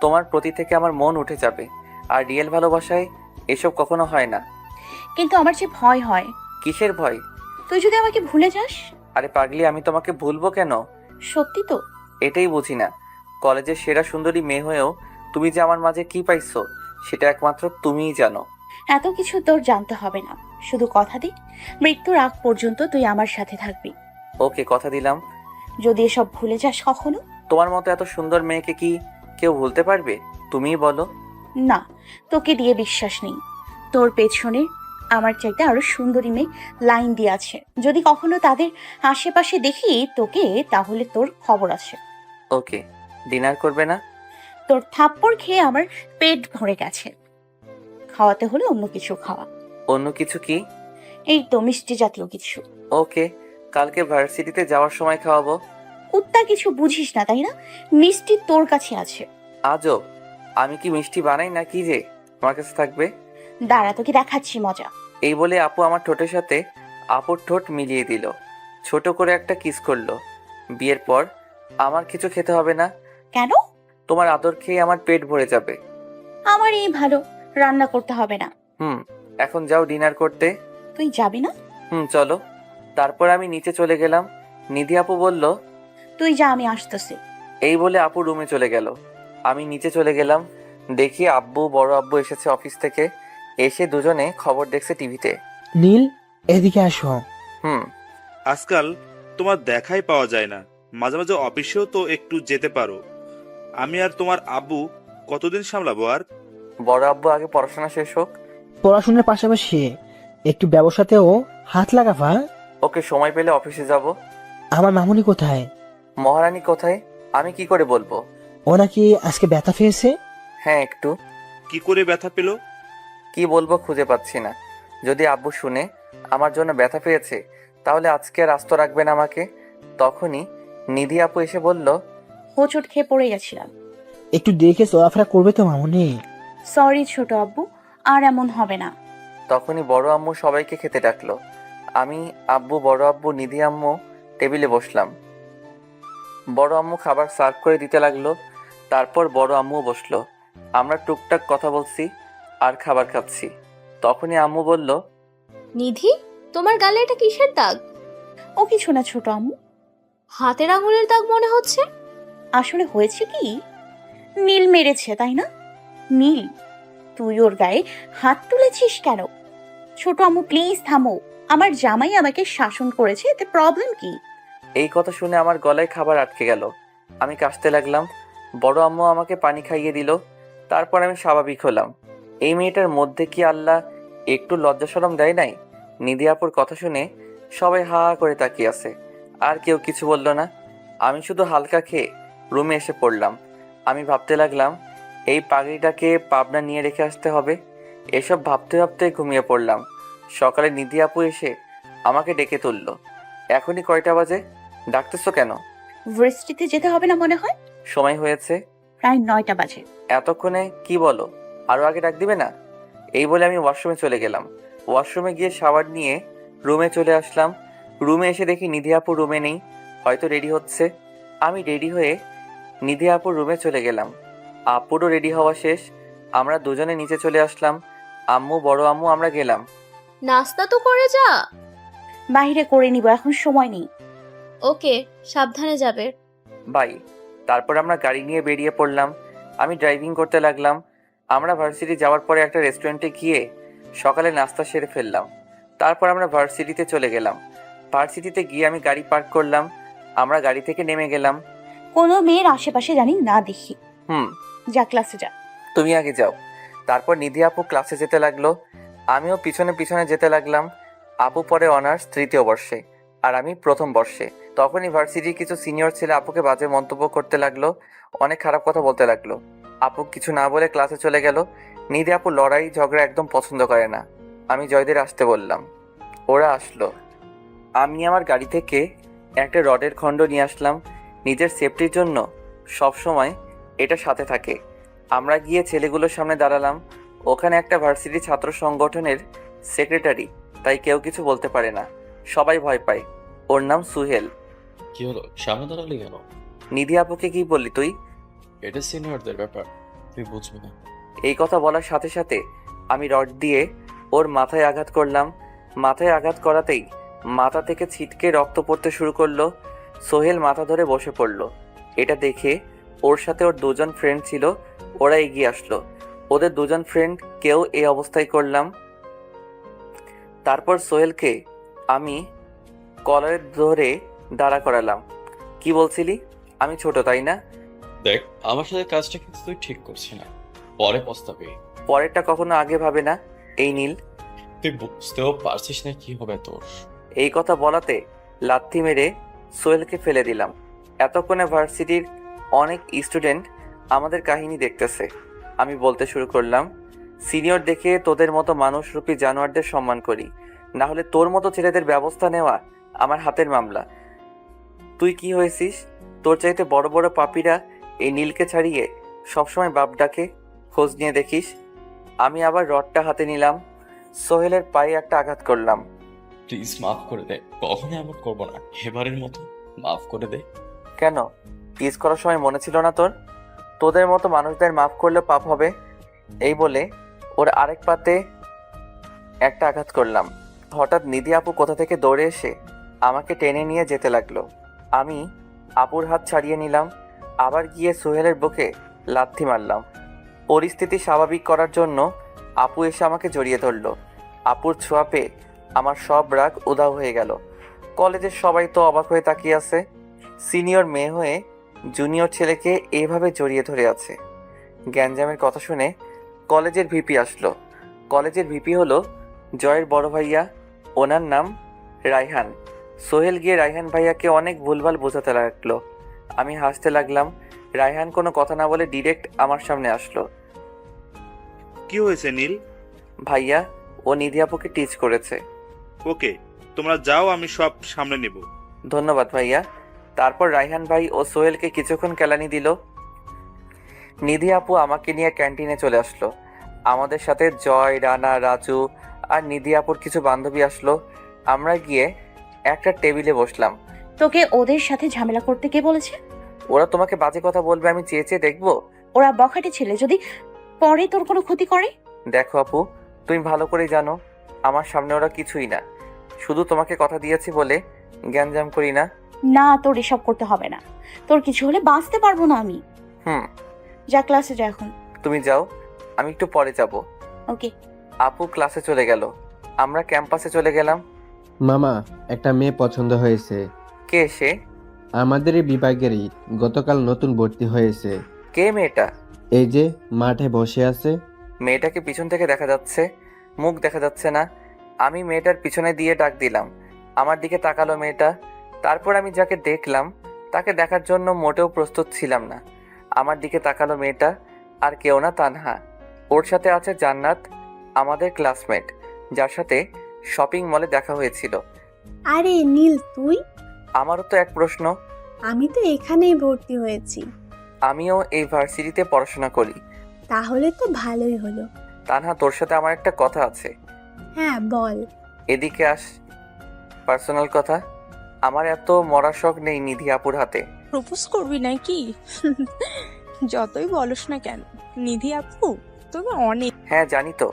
তোমার প্রতি থেকে আমার মন উঠে যাবে। আর রিয়েল ভালোবাসায় এসব কখনো হয় না। কিন্তু আমার যে ভয় হয়। কিসের ভয়? তুই যদি আমাকে ভুলে যাস। আরে পাগলি, আমি তোমাকে ভুলবো কেন? সত্যি তো? এটাই বুঝি না, কলেজের সেরা সুন্দরী মেয়ে হয়েও তুমি যে আমার মাঝে কি পাইছো সেটা একমাত্র তুমিই জানো। এত কিছু তোর জানতে হবে না, শুধু কথা দি, মৃত্যুর আগ পর্যন্ত তুই আমার সাথে থাকবি। ওকে, কথা দিলাম। যদি এসব ভুলে যাস কখনো। তোমার মতো এত সুন্দর মেয়েকে কি কেউ ভুলতে পারবে? তুমিই বলো। না, তোকে দিয়ে বিশ্বাস নেই। তোর পেছনে আমার চাইতে আরো সুন্দরী মেয়ে লাইন দিয়ে আছে। যদি কখনো তাদের আশেপাশে দেখি তোকে, তাহলে তোর খবর আছে। ওকে, ডিনার করবে না? তোর থাপ্পড় খেয়ে আমার পেট ভরে গেছে। খাওয়াতে হলে অন্য কিছু খাওয়া। অন্য কিছু কি? এই তো মিষ্টি জাতীয় কিছু। ওকে, কালকে ভার্সিটিতে যাওয়ার সময় খাওয়াবো। কুত্তা কিছু বুঝিস না তাই না? মিষ্টি তোর কাছে আছে। আজব, আমি কি মিষ্টি বানাই না কি যে আমার কাছে থাকবে? দাঁড়া, তোকে দেখাচ্ছি মজা। এই বলে আপু আমার ঠোঁটের সাথে আপুর ঠোঁট মিলিয়ে দিল। ছোট করে একটা কিস করলো। বিয়ের পর আমার কিছু খেতে হবে না। কেন? তোমার আদর খেয়ে আমার পেট ভরে যাবে। আমার এই ভালো, রান্না করতে হবে না। এখন যাও ডিনার করতে। তুই যাবি না? চলো। তারপর আমি নিচে চলে গেলাম। নিধি আপু বলল, তুই যা, আমি আসতেছি। এই বলে আপু রুমে চলে গেল। আমি নিচে চলে গেলাম। দেখি আব্বু, বড় আব্বু এসেছে অফিস থেকে। এসে দুজনে খবর দেখছে টিভিতে। নীল, এদিকে আসো। আজকাল তোমার দেখাই পাওয়া যায় না। মাঝে মাঝে অফিসেও তো একটু যেতে পারো। আমি আর তোমার আব্বু কতদিন সামলাবো আর? বড় আব্বু আগে পড়াশোনা শেষ হোক। পড়াশোনার পাশাপাশি একটু ব্যবসাতেও হাত লাগাবা। ওকে সময় পেলে অফিসে যাব। আমার মামুনি কোথায়? মহারানী কোথায় আমি কি করে বলবো? ও নাকি আজকে ব্যথা পেয়েছে? হ্যাঁ একটু। কি করে ব্যথা পেল? কি বলবো খুঁজে পাচ্ছি না। যদি আব্বু শুনে আমার জন্য ব্যথা পেয়েছে তাহলে আজকে আর আস্ত রাখবেন আমাকে। তখনই নিধি আপু এসে বলল, হোঁচট খেয়ে পড়ে গেছিলাম। একটু দেখে চলাফেরা করবে তো মামুনি? সরি ছোট আব্বু, আর এমন হবে না। তখনই বড় আম্মু সবাইকে খেতে ডাকলো। আমি, আব্বু, বড় আব্বু, নিধি আম্মু টেবিলে বসলাম। বড় আম্মু খাবার সার্ভ করে দিতে লাগলো। তারপর বড় আম্মু বসলো। আমরা টুকটাক কথা বলছি আর খাবার খাচ্ছি। তখনই আম্মু বলল, নিধি, তোমার গালে এটা কিসের দাগ? ও কিছু না ছোট আম্মু। হাতের আঙুলের দাগ মনে হচ্ছে। আসলে হয়েছে কি, নীল মেরেছে তাই না? নীল, তুই ওর গায়ে হাত তুলেছিস কেন? ছোট আম্মু প্লিজ থামো, আমার জামাই আমাকে শাসন করেছে, এতে প্রবলেম কি? এই কথা শুনে আমার গলায় খাবার আটকে গেল। আমি কাশতে লাগলাম। বড় আম্মু আমাকে পানি খাইয়ে দিল। তারপর আমি স্বাভাবিক হলাম। এই মেয়েটার মধ্যে কি আল্লাহ একটু লজ্জা শরম দেয় নাই? নিধি আপুর কথা শুনে সবাই হা হা করে তাকিয়ে আছে। আর কেউ কিছু বলল না। আমি শুধু হালকা খেয়ে রুমে এসে পড়লাম। আমি ভাবতে লাগলাম এই পাগড়িটাকে পাবনা নিয়ে রেখে আসতে হবে। এসব ভাবতে ভাবতে ঘুমিয়ে পড়লাম। সকালে নিধি আপু এসে আমাকে ডেকে তুলল। এখনই কয়টা বাজে? ডাকতেছো কেন? ভার্সিটিতে যেতে হবে না মনে হয়? সময় হয়েছে। প্রায় 9টা বাজে। এতক্ষণে কি বলো? আরো আগে ডাক দিবে না? এই বলে আমি ওয়াশরুমে চলে গেলাম। ওয়াশরুমে গিয়ে শাওয়ার নিয়ে রুমে চলে আসলাম। রুমে এসে দেখি নিধি আপু রুমে নেই, হয়তো রেডি হচ্ছে। আমি রেডি হয়ে নিধি আপুর রুমে চলে গেলাম। আপুরও রেডি হওয়া শেষ। আমরা দুজনে নিচে চলে আসলাম। আম্মু, বড় আম্মু আমরা গেলাম। নাস্তা তো করে যা। বাইরে করে নিব, এখন সময় নেই। ওকে, সাবধানে যাবে। বাই। তারপর আমরা গাড়ি নিয়ে বেরিয়ে পড়লাম। আমি ড্রাইভিং করতে লাগলাম। আমরা ভার্সিটি যাওয়ার পরে একটা রেস্টুরেন্টে গিয়ে সকালে নাস্তা সেরে ফেললাম। তারপর আমরা ভার্সিটিতে চলে গেলাম। ভার্সিটিতে গিয়ে আমি গাড়ি পার্ক করলাম। আমরা গাড়ি থেকে নেমে গেলাম। কোনো মেয়ের আশেপাশে জানি না দেখি। যা ক্লাসে যা। তুমি আগে যাও। তারপর নিধি আপু ক্লাসে যেতে লাগলো। আমিও পিছনে পিছনে যেতে লাগলাম। আপু পরে অনার্স 3য় বর্ষে আর আমি প্রথম বর্ষে। তখন ইউনিভার্সিটির কিছু সিনিয়র ছেলে আপুকে বাজে মন্তব্য করতে লাগলো, অনেক খারাপ কথা বলতে লাগলো। আপু কিছু না বলে ক্লাসে চলে গেল। নিধি আপু লড়াই ঝগড়া একদম পছন্দ করে না। আমি জয়দের আসতে বললাম, ওরা আসলো। আমি আমার গাড়ি থেকে একটা রডের খণ্ড নিয়ে আসলাম। নিজের সেফটির জন্য সব সময় এটা সাথে থাকে। আমরা গিয়ে ছেলেগুলোর সামনে দাঁড়ালাম। ওখানে একটা ভার্সিটি ছাত্র সংগঠনের সেক্রেটারি, তাই কেউ কিছু বলতে পারে না, সবাই ভয় পায়। ওর নাম সুহেল। কি হলো, সামনে দাঁড়ালি কেন? নিধি আপুকে কি বললি তুই? এটা সিনিয়রদের ব্যাপার, তুই বুঝবি না। এই কথা বলার সাথে সাথে আমি রড দিয়ে ওর মাথায় আঘাত করলাম। মাথায় আঘাত করাতেই মাথা থেকে ছিটকে রক্ত পড়তে শুরু করলো। সোহেল মাথা ধরে বসে পড়লো। এটা দেখে ওর সাথে ওর দুজন ফ্রেন্ড ছিল, ওরা এগিয়ে আসলো। ওদের দুজন ফ্রেন্ড কেউ এই অবস্থায় করলাম। তারপর সোহেলকে আমি কলারে ধরে দাঁড়া করালাম। কি বলছিলি? আমি ছোট তাই না? দেখ, আমার সাথে কাজটা কিন্তু তুই ঠিক করছিস না, পরে পস্তাবি। পরেরটা কখনো আগে ভাবে না এই নীল। তুই বুঝতেও পারছিস না কি হবে তোর। এই কথা বলাতে লাথি মেরে সোহেলকে ফেলে দিলাম। এতক্ষণে ভার্সিটির অনেক স্টুডেন্ট আমাদের কাহিনী দেখতেছে। আমি বলতে শুরু করলাম, সিনিয়র দেখে তোদের মতো মানুষরূপী জানোয়ারদের সম্মান করি, না হলে তোর মতো ছেলেদের ব্যবস্থা নেওয়া আমার হাতের মামলা। তুই কি হয়েছিস? তোর চাইতে বড় বড় পাপীরা এই নীলকে ছাড়িয়ে সবসময় বাপ ডাকে, খোঁজ নিয়ে দেখিস। আমি আবার রডটা হাতে নিলাম। সোহেলের পায়ে একটা আঘাত করলাম। প্লিজ মাফ করে দে, কখনো এমন করবো না, এবারের মতো মাফ করে দে। কেন? টিজ করার সময় মনে ছিল না তোর? তোদের মতো মানুষদের মাফ করলে পাপ হবে। এই বলে ওর আরেক পাতে একটা আঘাত করলাম। হঠাৎ নিধি আপু কোথা থেকে দৌড়ে এসে আমাকে টেনে নিয়ে যেতে লাগলো। আমি আপুর হাত ছাড়িয়ে নিলাম, আবার গিয়ে সোহেলের বুকে লাথি মারলাম। পরিস্থিতি স্বাভাবিক করার জন্য আপু এসে আমাকে জড়িয়ে ধরলো। আপুর ছোঁয়া পেয়ে আমার সব রাগ উধাও হয়ে গেল। কলেজের সবাই তো অবাক হয়ে তাকিয়ে আছে। সিনিয়র মেয়ে হয়ে জুনিয়র ছেলেকে এইভাবে জড়িয়ে ধরে আছে। গ্যাঞ্জামের কথা শুনে কলেজের ভিপি আসলো। কলেজের ভিপি হলো জয়ের বড় ভাইয়া, ওনার নাম রায়হান। সোহেল গিয়ে রায়হান ভাইয়াকে অনেক ভুলভাল বোঝাতে লাগলো। আমি হাসতে লাগলাম। রায়হান কোনো কথা না বলে ডিরেক্ট আমার সামনে আসলো। কি হয়েছে নীল? ভাইয়া, ও নিধি আপুকে টিচ করেছে। ওকে, তোমরা যাও, আমি সব সামনে নিব। ধন্যবাদ ভাইয়া। তারপর রায়হান ভাই ও সোহেলকে কিছুক্ষণ কেলানি দিল। নিধি আপু আমাকে নিয়ে ক্যান্টিনে চলে আসলো। আমাদের সাথে জয়, রানা, রাজু আর নিধি আপুর কিছু বান্ধবী আসলো। আমরা গিয়ে একটা টেবিলে বসলাম। তোকে ওদের সাথে ঝামেলা করতে কে বলেছে? ওরা তোমাকে বাজে কথা বলবে, আমি চেয়ে চেয়ে দেখবো? ওরা বখাটে ছেলে, যদি পরে তোর কোনো ক্ষতি করে। দেখো আপু, তুমি ভালো করেই জানো আমার সামনে ওরা কিছুই না। শুধু তোমাকে কথা দিয়েছি বলে জ্ঞানজাম করি না। না, তোর এসব করতে হবে না। তোর কিছু হলে বাঁচতে পারবো না আমি। যা ক্লাসে যা এখন। তুমি যাও, আমি একটু পরে যাব। ওকে। আপু ক্লাসে চলে গেল। আমরা ক্যাম্পাসে চলে গেলাম। মামা, একটা মেয়ে পছন্দ হয়েছে। কে সে? আমাদের এই বিভাগেরই, গতকাল নতুন ভর্তি হয়েছে। কে মেয়েটা? এই যে মাঠে বসে আছে। মেয়েটাকে পিছন থেকে দেখা যাচ্ছে, মুখ দেখা যাচ্ছে না। আমি মেয়েটার পিছনে দিয়ে ডাক দিলাম। আমার দিকে তাকালো মেয়েটা। তারপর আমি যাকে দেখলাম তাকে দেখার জন্য মোটেও প্রস্তুত ছিলাম না। আমার দিকে তাকালো মেয়েটা, আর কেউ না, তানহা। ওর সাথে আছে জান্নাত, আমাদের ক্লাসমেট, যার সাথে শপিং মলে দেখা হয়েছিল। আরে নীল, তুই? আমারও তো এক প্রশ্ন। আমি তো এখানেই ভর্তি হয়েছি। আমিও এই ভার্সিটিতে পড়াশোনা করি। তাহলে তো ভালোই হলো। তানহা, তোর সাথে আমার একটা কথা আছে। হ্যাঁ, বল। এদিকে আস, পার্সোনাল কথা। আমার এত মরা শখ নেই নিধি আপুর হাতে। প্রপোজ করবি নাকি? যতই বলস না কেন, নিধি আপু তোকে অনেক। হ্যাঁ জানি তো।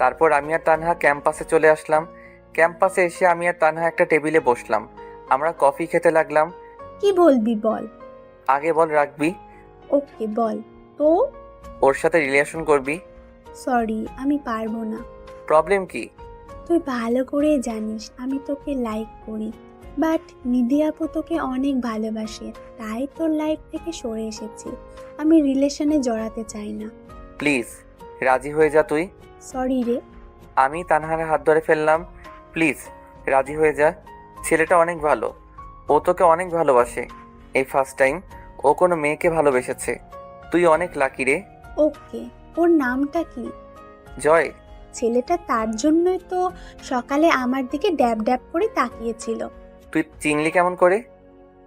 তারপর আমি আর তানহা ক্যাম্পাসে চলে আসলাম। ক্যাম্পাসে এসে আমি আর তানহা একটা টেবিলে বসলাম। আমরা কফি খেতে লাগলাম। কি বলবি বল। আগে বল, রাখবি? ওকে, বল তো। ওর সাথে রিলেশন করবি? সরি, আমি পারবো না। প্রবলেম কি? তুই ভালো করে জানিস আমি তোকে লাইক করি, বাট নিধি আপু তোকে অনেক ভালোবাসে, তাই তোর লাইফ থেকে সরে এসেছি। আমি রিলেশনে জড়াতে চাই না। প্লিজ রাজি হয়ে যা তুই। সরি রে। আমি তানহার হাত ধরে ফেললাম। প্লিজ রাজি হয়ে যা। ছেলেটা অনেক ভালো, ও তোকে অনেক ভালোবাসে। এই ফার্স্ট টাইম ও কোনো মেয়েকে ভালোবেসেছে। তুই অনেক লাকি রে। ওকে, ওর নামটা কি? জয়। ছেলেটা তার জন্যই তো সকালে আমার দিকে ড্যাব ড্যাব করে তাকিয়েছিল। তুই চিনলি কেমন করে?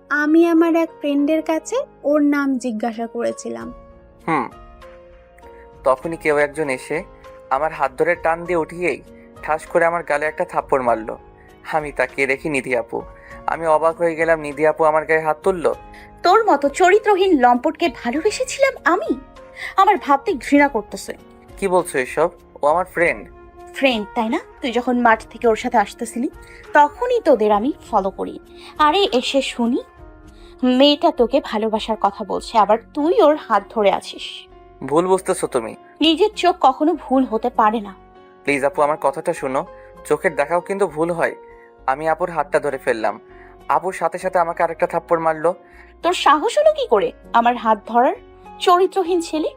আমি আমার এক ফ্রেন্ডের কাছে ওর নাম জিজ্ঞাসা করেছিলাম। তখনই কেউ একজন এসে আমার হাত ধরে টান দিয়ে উঠিয়েই ঠাস করে আমার গালে একটা থাপ্পড় মারলো। আমি তাকিয়ে দেখি নিধি আপু। আমি অবাক হয়ে গেলাম, নিধি আপু আমার গায়ে হাত তুললো। তোর মতো চরিত্রহীন লম্পটকে ভালোবেসেছিলাম আমি? আমার ভাবতে ঘৃণা করতেছে। কি বলছো এসব? ও আমার ফ্রেন্ড। ফ্রেন্ড তাই না? তুই যখন মাঠ থেকে ওর সাথে আসতেছিলি তখনই তোদের আমি ফলো করি। আরে এসে শুনি মেয়েটা তোকে ভালোবাসার কথা বলছে, আবার তুই ওর হাত ধরে আছিস। ভুল বুঝতেছো তুমি। নিজের চোখ কখনো ভুল হতে পারে না। প্লিজ আপু, আমার কথাটা শোনো। চোখের দেখাও কিন্তু ভুল হয়। আমি আপুর হাতটা ধরে ফেললাম। আপুর সাথে সাথে আমাকে আরেকটা থাপ্পড় মারলো। তোর সাহস হলো কি করে আমার হাত ধরার, চরিত্রহীন ছেলে?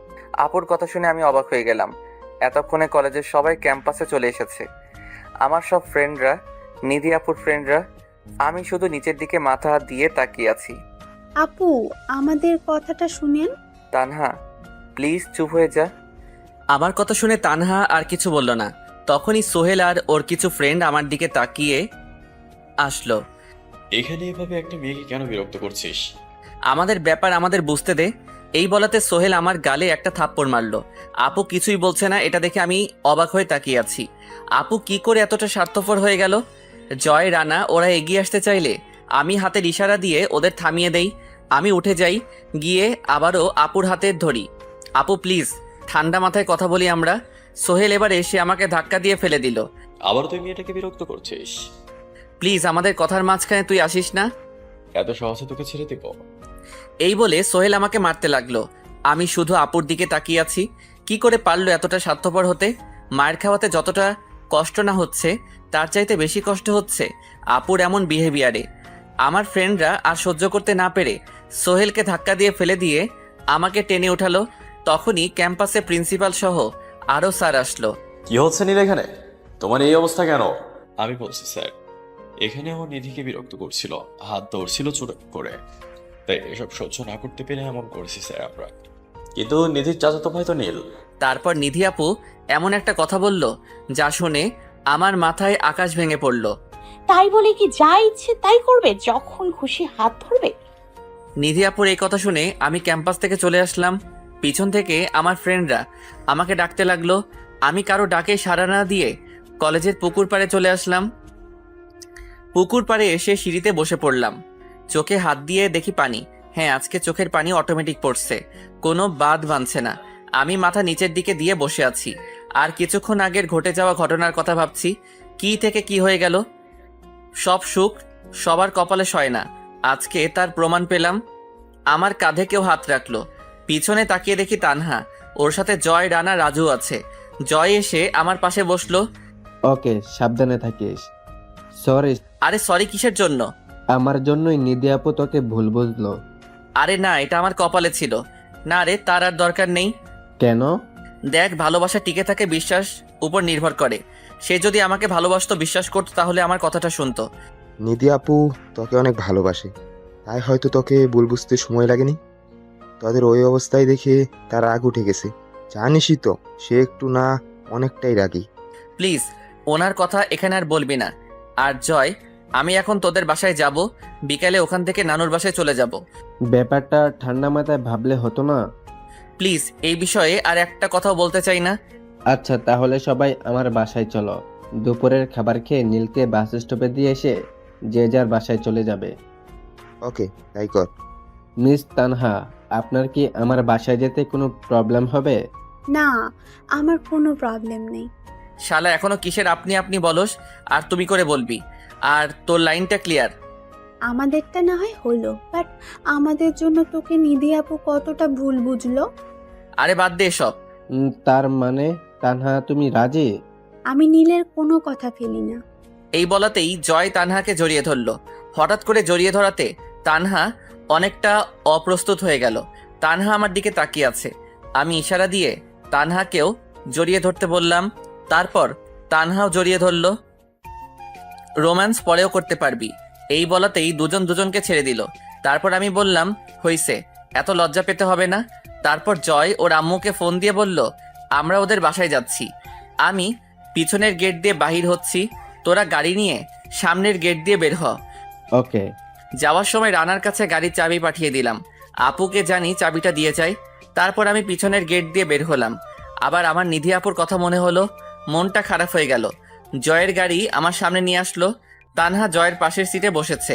আপুর কথা শুনে আমি অবাক হয়ে গেলাম। এতক্ষণে কলেজের সবাই ক্যাম্পাসে চলে এসেছে। আমার সব ফ্রেন্ডরা, নিধি আপুর ফ্রেন্ডরা। আমি শুধু নিচের দিকে মাথা দিয়ে তাকিয়ে আছি। আপু, আমাদের কথাটা শুনেন। তানহা প্লিজ চুপ হয়ে যা। আমার কথা শুনে তানহা আর কিছু বলল না। তখনই সোহেল আর ওর কিছু ফ্রেন্ড আমার দিকে তাকিয়ে আসলো। এখানে এভাবে একটা মেয়েকে কেন বিরক্ত করছিস? আমাদের ব্যাপার আমাদের বুঝতে দে। এই বলাতে সোহেল আমার গালে একটা থাপ্পড় মারলো। আপু কিছুই বলছে না, এটা দেখে আমি অবাক হয়ে তাকিয়ে আছি। আপু কি করে এতটা স্বার্থপর হয়ে গেল? জয়, রানা ওরা এগিয়ে আসতে চাইলে আমি হাতের ইশারা দিয়ে ওদের থামিয়ে দেই। আমি উঠে যাই, গিয়ে আবারও আপুর হাতে ধরি। আপু প্লিজ, ঠান্ডা মাথায় কথা বলি আমরা। সোহেল এবার এসে আমাকে ধাক্কা দিয়ে ফেলে দিল। আবার তুই মেয়েটাকে বিরক্ত করছিস? প্লিজ আমাদের কথার মাঝখানে তুই আসিস না। এত সহজে তোকে ছেড়ে দেব? এই বলে সোহেল আমাকে মারতে লাগলো। আমি শুধু আপুর দিকে তাকিয়ে আছি। কি করে পারলো এতটা স্বার্থপর হতে? মায়ের খাওয়াতে যতটা কষ্ট না হচ্ছে তার চাইতে বেশি কষ্ট হচ্ছে আপুর এমন বিহেভিয়ারে। আমার ফ্রেন্ডরা আর সহ্য করতে না পেরে সোহেলকে ধাক্কা দিয়ে ফেলে দিয়ে আমাকে টেনে ওঠালো। তখনই ক্যাম্পাসে প্রিন্সিপাল সহ আরও স্যার আসলো। কি হচ্ছে নীল এখানে? তোমার এই অবস্থা কেন? আমি বলছি স্যার, এখানেও নিধিকে বিরক্ত করছিল, হাত ধরছিল চোট করে। তাই এসব সহ্য না করতে পেরে এমন করেছি স্যার আমরা। কিন্তু নিধির চাচাতো ভাই তো নীল। তারপর নিধি আপু এমন একটা কথা বলল যা শুনে আমার মাথায় আকাশ ভেঙে পড়ল। তাই বলে কি যা ইচ্ছে তাই করবে, যখন খুশি হাত ধরবে? নিধি আপুর এই কথা শুনে আমি ক্যাম্পাস থেকে চলে আসলাম। পিছন থেকে আমার ফ্রেন্ডরা আমাকে ডাকতে লাগলো। আমি কারো ডাকে সাড়া না দিয়ে কলেজের পুকুর পাড়ে চলে আসলাম। পুকুর পাড়ে এসে সিঁড়িতে বসে পড়লাম। চোখে হাত দিয়ে দেখি পানি। হ্যাঁ, আজকে চোখের পানি অটোমেটিক পড়ছে, কোনো বাদ বাঁধছে না। আমি মাথা নিচের দিকে দিয়ে বসে আছি আর কিছুক্ষণ আগের ঘটে যাওয়া ঘটনার কথা ভাবছি। কি থেকে কি হয়ে গেল। সব সুখ সবার কপালে সয় না, আজকে তার প্রমাণ পেলাম। আমার কাঁধে কেউ হাত রাখলো। পিছনে তাকিয়ে দেখি তানহা, ওর সাথে জয়, রানা, রাজু আছে। জয় এসে আমার পাশে বসলো। ওকে, সাবধানে থাকিস। সরি। আরে সরি কিসের জন্য? আমার জন্যই নিধি আপু তোকে ভুল বুঝলো। আরে না, এটা আমার কপালে ছিল। না রে, তার আর দরকার নেই। কেন? দেখ, ভালোবাসা টিকে থাকে বিশ্বাস উপর নির্ভর করে। সে যদি আমাকে ভালোবাসতো, বিশ্বাস করতো, তাহলে আমার কথাটা শুনতো। নিধি আপু তোকে অনেক ভালোবাসে, তাই হয়তো তোকে ভুল বুঝতে সময় লাগেনি। তোদের ওই অবস্থায় দেখে তার রাগ উঠে গেছে। জানিসই তো সে একটু না অনেকটাই রাগী। প্লিজ ওনার কথা এখানে আর বলবি না। আর জয়, আমি এখন তোদের বাসায় যাব, বিকালে ওখান থেকে নানুর বাসায় চলে যাব। ব্যাপারটা ঠান্ডা মাথায় ভাবলে হতো না? প্লিজ এই বিষয়ে আর একটা কথাও বলতে চাই না। আচ্ছা, তাহলে সবাই আমার বাসায় চলো। দুপুরের খাবার খেয়ে নীলকে বাস স্টপে দিয়ে এসে যে যার বাসায় চলে যাবে। ওকে, তাই কর। মিস তানহা, আপনার কি আমার বাসায় যেতে কোনো প্রবলেম হবে? না, আমার কোনো প্রবলেম নেই। শালা এখনো কিসের আপনি আপনি বলস আর তুমি করে বলবি। আর তোর লাইনটা ক্লিয়ার। আমাদেরটা না হয় হলো, বাট আমাদের জন্য তোকে নিধি আপু কতটা ভুল বুঝলো। আরে বাদ দে সব। তার মানে তানহা তুমি রাজি? আমি নীলের কোনো কথা ফেলি না। এই বলাতেই জয় তানহাকে জড়িয়ে ধরলো। হঠাৎ করে জড়িয়ে ধরাতে তানহা অনেকটা অপ্রস্তুত হয়ে গেল। তানহা আমার দিকে তাকিয়ে আছে। আমি ইশারা দিয়ে তানহাকেও জড়িয়ে ধরতে বললাম। তারপর তানহাও জড়িয়ে ধরল। রোম্যান্স পরেও করতে পারবি, এই বলাতেই দুজন দুজনকে ছেড়ে দিল। তারপর আমি বললাম, হইছে, এত লজ্জা পেতে হবে না। তারপর জয় ওর আম্মুকে ফোন দিয়ে বলল, আমরা ওদের বাসায় যাচ্ছি। আমি পিছনের গেট দিয়ে বাহির হচ্ছি, তোরা গাড়ি নিয়ে সামনের গেট দিয়ে বের হ। ওকে। যাওয়ার সময় রানার কাছে গাড়ির চাবি পাঠিয়ে দিলাম। আপুকে জানি চাবিটা দিয়ে যাই। তারপর আমি পিছনের গেট দিয়ে বের হলাম। আবার আমার নিধি আপুর কথা মনে হলো, মনটা খারাপ হয়ে গেল। জয়ের গাড়ি আমার সামনে নিয়ে আসলো। তানহা জয়ের পাশের সিটে বসেছে,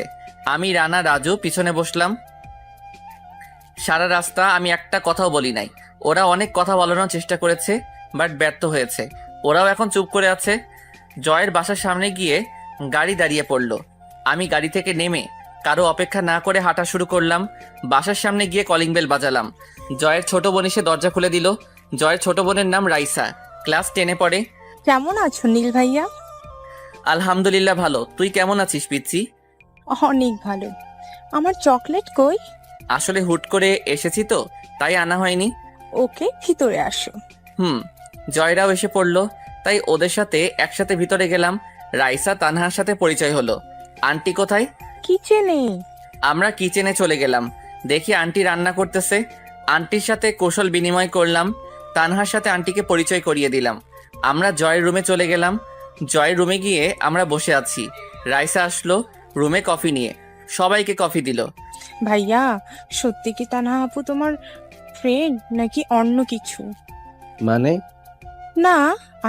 আমি, রানা, রাজু পিছনে বসলাম। সারা রাস্তা আমি একটা কথাও বলি নাই। ওরা অনেক কথা বলানোর চেষ্টা করেছে, বাট ব্যর্থ হয়েছে। ওরাও এখন চুপ করে আছে। জয়ের বাসার সামনে গিয়ে গাড়ি দাঁড়িয়ে পড়ল। আমি গাড়ি থেকে নেমে কারো অপেক্ষা না করে হাঁটা শুরু করলাম। বাসার সামনে গিয়ে কলিং বেল বাজালাম। জয়ের ছোট বোন এসে দরজা খুলে দিল। জয়ের ছোট বোনের নাম রাইসা, ক্লাস 10-এ পড়ে। কেমন আছো নীল ভাইয়া? আলহামদুলিল্লাহ ভালো, তুই কেমন আছিস পিচ্ছি? অনেক ভালো। আমার চকলেট কই? আসলে হুট করে এসেছি তো, তাই আনা হয়নি। ওকে, ভিতরে আসো। জয়রাও এসে পড়লো, তাই ওদের সাথে একসাথে ভিতরে গেলাম। রাইসা তানহার সাথে পরিচয় হলো। আন্টি কোথায়? কিচেনে। আমরা কিচেনে চলে গেলাম। দেখি আন্টি রান্না করতেছে। আন্টির সাথে কৌশল বিনিময় করলাম। তানহার সাথে আন্টিকে পরিচয় করিয়ে দিলাম। আমরা জয়ের রুমে চলে গেলাম। জয়ের রুমে গিয়ে আমরা বসে আছি। রাইসা আসলো রুমে কফি নিয়ে, সবাইকে কফি দিল। ভাইয়া, সত্যি কি তানহা আপু তোমার ফ্রেন্ড নাকি অন্য কিছু? মানে? না,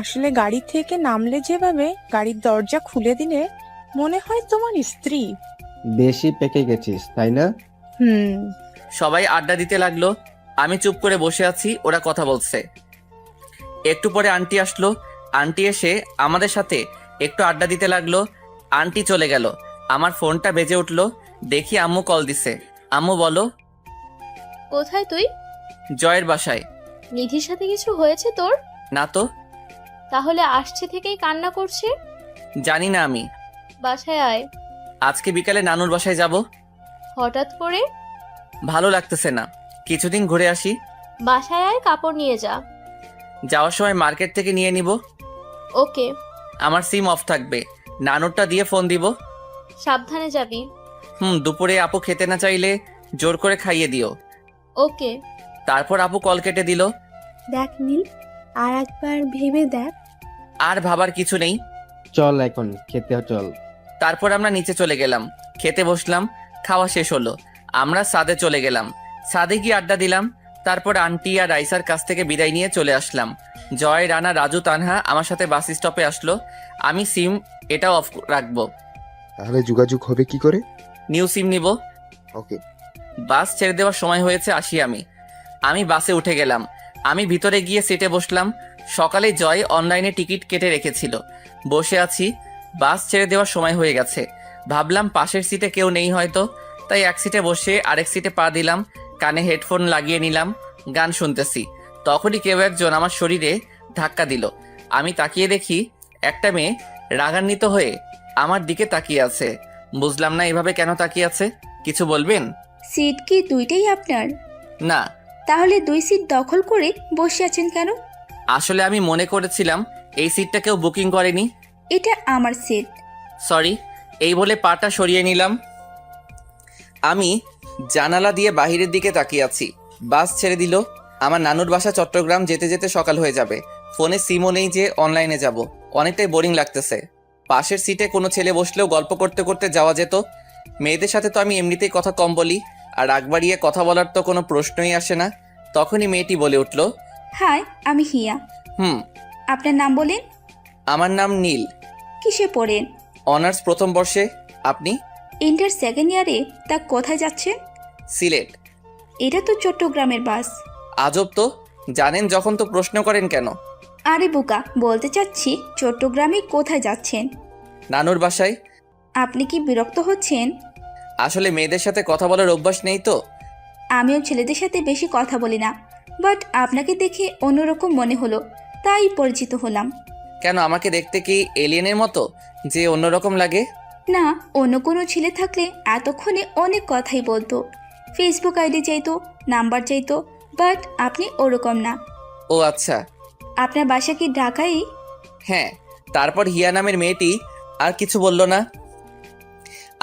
আসলে গাড়ি থেকে নামলে যেভাবে গাড়ির দরজা খুলে দিলে মনে হয় তোমার স্ত্রী। বেশি পেকে গেছিস তাই না? সবাই আড্ডা দিতে লাগলো। আমি চুপ করে বসে আছি, ওরা কথা বলছে। একটু পরে আন্টি আসলো। আন্টি এসে আমাদের সাথে একটু আড্ডা দিতে লাগলো। আন্টি চলে গেল। আমার ফোনটা বেজে উঠলো। দেখি আম্মু কল দিছে। আম্মু বলো। কোথায় তুই? জয়ের বাসায়। নিধির সাথে কিছু হয়েছে তোর? না তো। তাহলে আসছে থেকেই কান্না করছে? জানি না আমি। বাসায় আয়। আজকে বিকালে নানুর বাসায় যাব। হঠাৎ করে? ভালো লাগতেছে না, কিছুদিন ঘুরে আসি। বাসায় আয়, কাপড় নিয়ে যা। যাওয়ার সময় মার্কেট থেকে নিয়ে নিব। ওকে। আমার সিম অফ থাকবে, নানুরটা দিয়ে ফোন দিব। সাবধানে যাবি। দুপুরে আপু খেতে না চাইলে জোর করে খাইয়ে দিও। ওকে। তারপর আপু কল কেটে দিল। দেখ নীল, আর একবার ভেবে দেখ। আর ভাবার কিছু নেই। চল এখন খেতে চল। তারপর আমরা নিচে চলে গেলাম, খেতে বসলাম। খাওয়া শেষ হলো, আমরা ছাদে চলে গেলাম। ছাদে গিয়ে আড্ডা দিলাম। তারপর আন্টি আর রাইসার কাছ থেকে বিদায় নিয়ে চলে আসলাম। জয়, রানা, রাজু, তানহা আমার সাথে বাস স্টপে আসলো। আমি সিম এটা অফ রাখবো। তাহলে যোগাযোগ হবে কি করে? নিউ সিম নিব। ওকে। বাস ছেড়ে দেওয়ার সময় হয়েছে, আসি আমি বাসে উঠে গেলাম। আমি ভিতরে গিয়ে সিটে বসলাম। সকালে জয় অনলাইনে টিকিট কেটে রেখেছিল। বসে আছি, বাস ছেড়ে দেওয়ার সময় হয়ে গেছে। ভাবলাম পাশের সিটে কেউ নেই হয়তো, তাই এক সিটে বসে আরেক সিটে পা দিলাম। কানে হেডফোন লাগিয়ে নিলাম, গান শুনতেছি। তখনই কেউ একজন আমার শরীরে ধাক্কা দিল। আমি তাকিয়ে দেখি একটা মেয়ে রাগান্বিত হয়ে আমার দিকে তাকিয়ে আছে। বুঝলাম না এভাবে কেন তাকিয়ে আছে। কিছু বলবেন? সিট কি দুইটাই আপনার? না, তাহলে 2 সিট দখল করে বসে আছেন কেন? আসলে আমি মনে করেছিলাম এই সিটটা কেউ বুকিং করেনি। এটা আমার সিট। সরি। এই বলে পাটা সরিয়ে নিলাম। আমি জানালা দিয়ে বাহিরের দিকে তাকিয়ে আছি। বাস ছেড়ে দিল। আমার নানুর বাসা চট্টগ্রাম, যেতে যেতে সকাল হয়ে যাবে। ফোনে সিমও নেই যে অনলাইনে যাব। অনেকটাই বোরিং লাগতেছে। পাশের সিটে কোনো ছেলে বসলেও গল্প করতে করতে যাওয়া যেত। মেয়েদের সাথে তো আমি এমনিতেই কথা কম বলি, আর রাগ বাড়িয়ে কথা বলার তো কোনো প্রশ্নই আসে না। তখনই মেয়েটি বলে উঠল, হাই, আমি হিয়া। হুম। আপনার নাম বলেন। আমার নাম নীল। কিসে পড়েন? অনার্স প্রথম বর্ষে। আপনি? ইন্টার সেকেন্ড ইয়ারে। তা কোথায় যাচ্ছেন? সিলেট। এটা তো চট্টগ্রামের বাস। আজব তো, জানেন যখন তো প্রশ্ন করেন কেন? আরে বোকা, বলতে চাচ্ছি চট্টগ্রামে কোথায় যাচ্ছেন? নানুর বাসায়। আপনি কি বিরক্ত হচ্ছেন? আসলে মেয়েদের সাথে কথা বলার অভ্যাস নেই তো। আমিও ছেলেদের সাথে বেশি কথা বলি না, বাট আপনাকে দেখে অন্যরকম মনে হলো, তাই পরিচিত হলাম। কেন, আমাকে দেখতে কি এলিয়েনের মতো যে অন্যরকম লাগে? না, অন্য কোনো ছেলে থাকলে এতক্ষণে অনেক কথাই বলতো, ফেসবুক আইডি চাইতো, নাম্বার চাইতো, বাট আপনি ওরকম না। ও আচ্ছা। আপনার বাসা কি ঢাকায়? হ্যাঁ। তারপর হিয়া নামের মেয়েটি আর কিছু বলল না।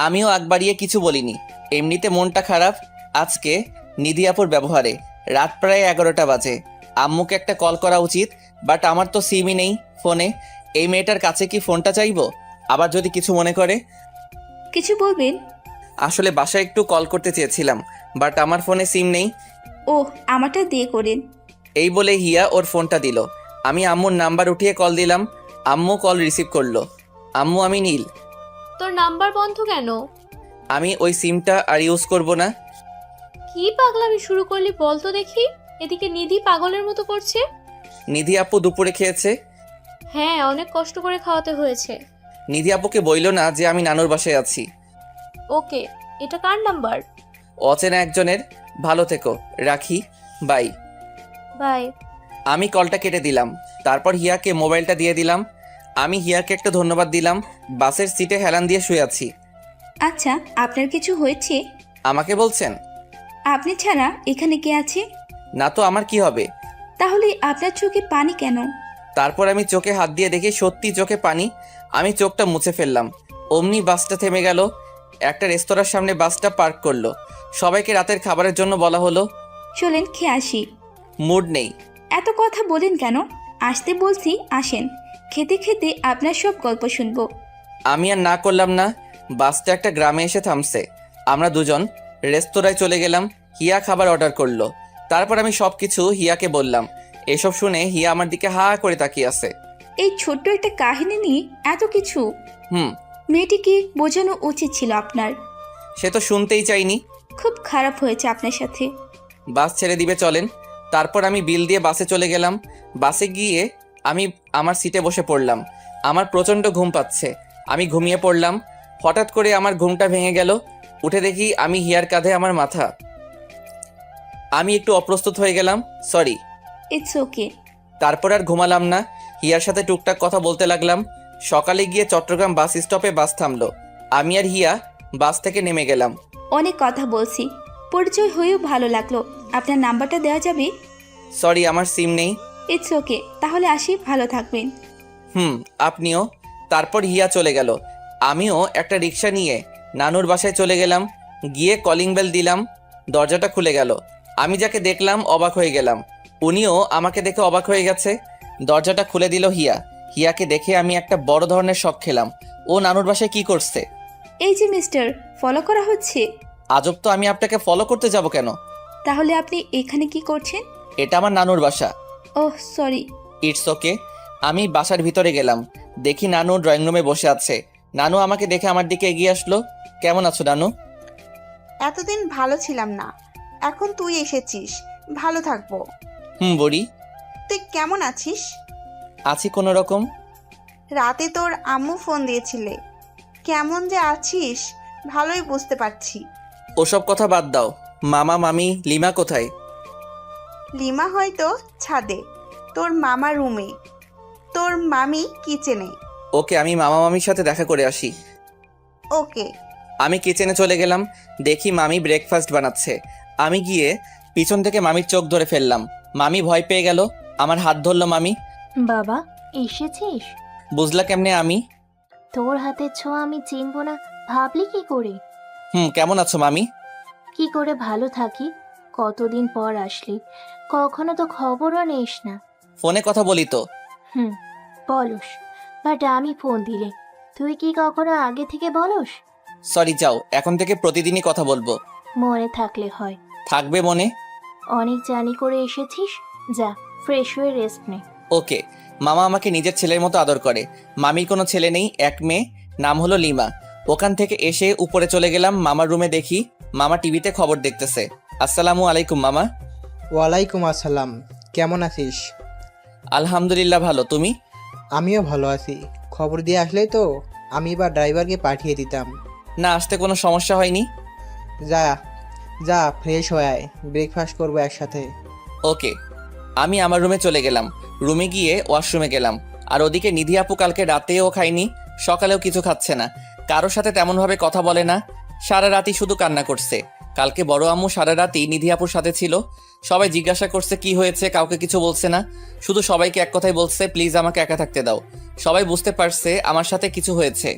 আমিও আগ বাড়িয়ে কিছু বলিনি। এমনিতে মনটা খারাপ আজকে নিধি আপুর ব্যবহারে। রাত প্রায় 11টা বাজে। আম্মুকে একটা কল করা উচিত, বাট আমার তো সিমই নেই ফোনে। এই মেয়েটার কাছে কি ফোনটা চাইবো? আবার যদি কিছু মনে করে। কিছু বলবেন? আসলে বাসায় একটু কল করতে চেয়েছিলাম, বাট আমার ফোনে সিম নেই। ওহ, আমারটা দিয়ে করেন। এই বলে হিয়া ওর ফোনটা দিল। আমি আম্মুর নাম্বার উঠিয়ে কল দিলাম। আম্মু কল রিসিভ করলো। আম্মু, আমি নীল। তোর নাম্বার বন্ধ কেন? আমি ওই সিমটা আর ইউজ করব না। কি পাগলামি শুরু করলি বল তো দেখি। এদিকে নিধি পাগলের মতো করছে। নিধি আপু দুপুরে খেয়েছে। হ্যাঁ, অনেক কষ্ট করে খাওয়াতে হয়েছে। নিধি আপুকে বইল না যে আমি নানুর বাসায় আছি। ওকে, এটা কার নাম্বার? অচেনা একজনের। ভালো থেকো, রাখি, বাই। বাই। আমি কলটা কেটে দিলাম। তারপর হিয়াকে মোবাইলটা দিয়ে দিলাম। আমি হিয়াকে একটা ধন্যবাদ দিলাম। বাসের সিটে হেলান দিয়ে শুয়ে আছি। আচ্ছা, আপনার কিছু হয়েছে? আমাকে বলছেন? আপনি ছাড়া এখানে কে আছে? না তো আমার কি হবে? তাহলে আপনার চোখে পানি কেন? তারপর আমি চোখে হাত দিয়ে দেখি সত্যি চোখে পানি। আমি চোখটা মুছে ফেললাম। অমনি বাসটা থেমে গেল। একটা রেস্তোরাঁর সামনে বাসটা পার্ক করলো। সবাইকে রাতের খাবারের জন্য বলা হলো। চলেন খেয়ে আসি। মুড নেই। এত কথা বলেন কেন? আসতে বলছি, আসেন। খেতে খেতে আপনার সব গল্প শুনবো। আমি আর না করলাম না। বাসটা একটা গ্রামে এসে থামছে। আমরা দুজন রেস্তোরাঁয় চলে গেলাম। হিয়া খাবার অর্ডার করলো। তারপর আমি সব কিছু হিয়াকে বললাম। এসব শুনে হিয়া আমার দিকে হা করে তাকিয়ে আছে। এই ছোট্ট একটা কাহিনী নিয়ে এত কিছু? হুম। মেয়েটিকে বোঝানো উচিত ছিল আপনার। সে তো শুনতেই চাইনি। খুব খারাপ হয়েছে আপনার সাথে। বাস ছেড়ে দিবে, চলেন। তারপর আমি বিল দিয়ে বাসে চলে গেলাম। বাসে গিয়ে আমি আমার সিটে বসে পড়লাম। আমার প্রচণ্ড ঘুম পাচ্ছে। আমি ঘুমিয়ে পড়লাম। হঠাৎ করে আমার ঘুমটা ভেঙে গেল। উঠে দেখি আমি হিয়ার কাঁধে আমার মাথা। আমি একটু অপ্রস্তুত হয়ে গেলাম, সরি। It's okay. তারপর আর ঘুমালাম না। হিয়ার সাথে টুকটাক কথা বলতে লাগলাম। সকালে গিয়ে চট্টগ্রাম বাস স্টপে বাস থামলো। আমি আর হিয়া বাস থেকে নেমে গেলাম। অনেক কথা বলছি, পরিচয় হয়েও ভালো লাগলো। আপনার নাম্বারটা দেওয়া যাবে? সরি, আমার সিম নেই। ইটস ওকে, তাহলে আসি, ভালো থাকবেন। আপনিও। তারপর হিয়া চলে গেল। আমিও একটা রিক্সা নিয়ে নানুর বাসায় চলে গেলাম। গিয়ে কলিং বেল দিলাম, দরজাটা খুলে গেল। আমি যাকে দেখলাম অবাক হয়ে গেলাম, উনিও আমাকে দেখে অবাক হয়ে গেছে। দরজাটা খুলে দিল হিয়া। হিয়াকে দেখে আমি একটা বড় ধরনের শক খেলাম। ও নানুর বাসায় কি করছে? এই যে মিস্টার, ফলো করা হচ্ছে। আজব তো, আমি আপনাকে ফলো করতে যাব কেন? তাহলে আপনি এখানে কি করছেন? এটা আমার নানুর বাসা। Oh sorry. It's okay. আমি বাসার ভিতরে গেলাম, দেখি নানু ড্রয়িং রুমে বসে আছে। নানু আমাকে দেখে আমার দিকে এগিয়ে আসলো। কেমন আছো নানু? এতদিন ভালো ছিলাম না, এখন তুই এসেছিস, ভালো থাকবো। বুড়ি। তুই কেমন আছিস? আছি কোনো রকম। রাতে তোর আম্মু ফোন দিয়েছিলে, কেমন যে আছিস ভালোই বুঝতে পারছি। ওসব কথা বাদ দাও। মামা মামি লিমা কোথায়? লিমা হয়তো ছাদে, তোর মামা রুমে, তোর মামি কিচেনে। ওকে, আমি মামা মামির সাথে দেখা করে আসি। ওকে। আমি কিচেনে চলে গেলাম, দেখি মামি ব্রেকফাস্ট বানাচ্ছে। আমি গিয়ে পিছন থেকে মামির চোখ ধরে ফেললাম। মামি ভয় পেয়ে গেল, আমার হাত ধরলো মামি। বাবা এসেছিস? বুঝলা কেমনে আমি? তোর হাতের ছোঁয়া আমি চিনবো না ভাবলি কি করে? কেমন আছো মামি? কি করে ভালো থাকি, কতদিন পর আসলি, কখনো তো খবরও নিস না। ফোনে কথা বলি তো। বলস, বাট আমি ফোন দিলে তুই কি কখনো আগে থেকে বলস? সরি, যাও, এখন থেকে প্রতিদিনই কথা বলবো। মনে থাকলে হয়। থাকবে মনে। অনেক জার্নি করে এসেছিস, যা ফ্রেশ হয়ে রেস্ট নে। ওকে। মামা আমাকে নিজের ছেলের মতো আদর করে। মামির কোনো ছেলে নেই, এক মেয়ে, নাম হলো লিমা। ওখান থেকে এসে উপরে চলে গেলাম মামার রুমে, দেখি মামা টিভিতে খবর দেখতেছে। আসসালামু আলাইকুম মামা। ওয়ালাইকুম আসসালাম। কেমন আছিস? আলহামদুলিল্লাহ ভালো, তুমি? আমিও ভালো আছি। খবর দিয়ে আসলেই তো আমি এবার ড্রাইভারকে পাঠিয়ে দিতাম। না, আসতে কোনো সমস্যা হয়নি। যা যা ফ্রেশ হয়ে আয়, ব্রেকফাস্ট করবো একসাথে। ওকে। আমি আমার রুমে চলে গেলাম। রুমে গিয়ে ওয়াশরুমে গেলাম। আর ওদিকে নিধি আপু কালকে রাতেও খায়নি, সকালেও কিছু খাচ্ছে না, কারোর সাথে তেমনভাবে কথা বলে না, সারা রাতই শুধু কান্না করছে। কালকে বড় আম্মু সারা রাতই নিধি আপুর সাথে ছিল। সবাই জিজ্ঞাসা করছে কি হয়েছে, কাউকে কিছু বলছে না, শুধু সবাইকে এক কথাই বলছে প্লিজ আমাকে একা থাকতে দাও। সবাই বুঝতে পারছে আমার সাথে কিছু হয়েছে।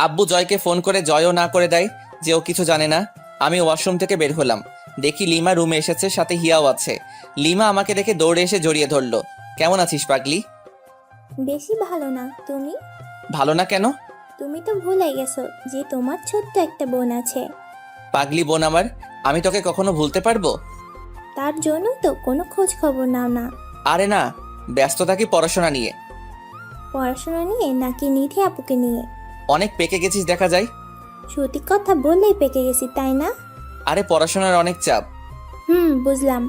আব্বু জয়কে ফোন করে জয়ও না করে দেয় যে ও কিছু জানে না। আমি ওয়াশরুম থেকে বের হলাম, দেখি লিমা রুমে এসেছে, সাথে হিয়াও আছে। লিমা আমাকে দেখে দৌড়ে এসে জড়িয়ে ধরলো। কেমন আছিস পাগলি? বেশি ভালো না। তুমি? ভালো না কেন? তুমি তো ভুলে গেছো যে তোমার ছোট্ট একটা বোন আছে। পাগলি বোন আমার, আমি তোকে কখনো ভুলতে পারবো? তার জন্য তো কোনো খোঁজ খবর নাও না। আরে না, ব্যস্ত থাকি পড়াশোনা নিয়ে। পড়াশোনা নিয়ে নাকি নিধি আপুকে নিয়ে? অনেক পেকে গেছিস দেখা যায়। সত্যি কথা বললেই পেকে গেছি, তাই না? আরে পড়াশোনার অনেক চাপ। বুঝলাম।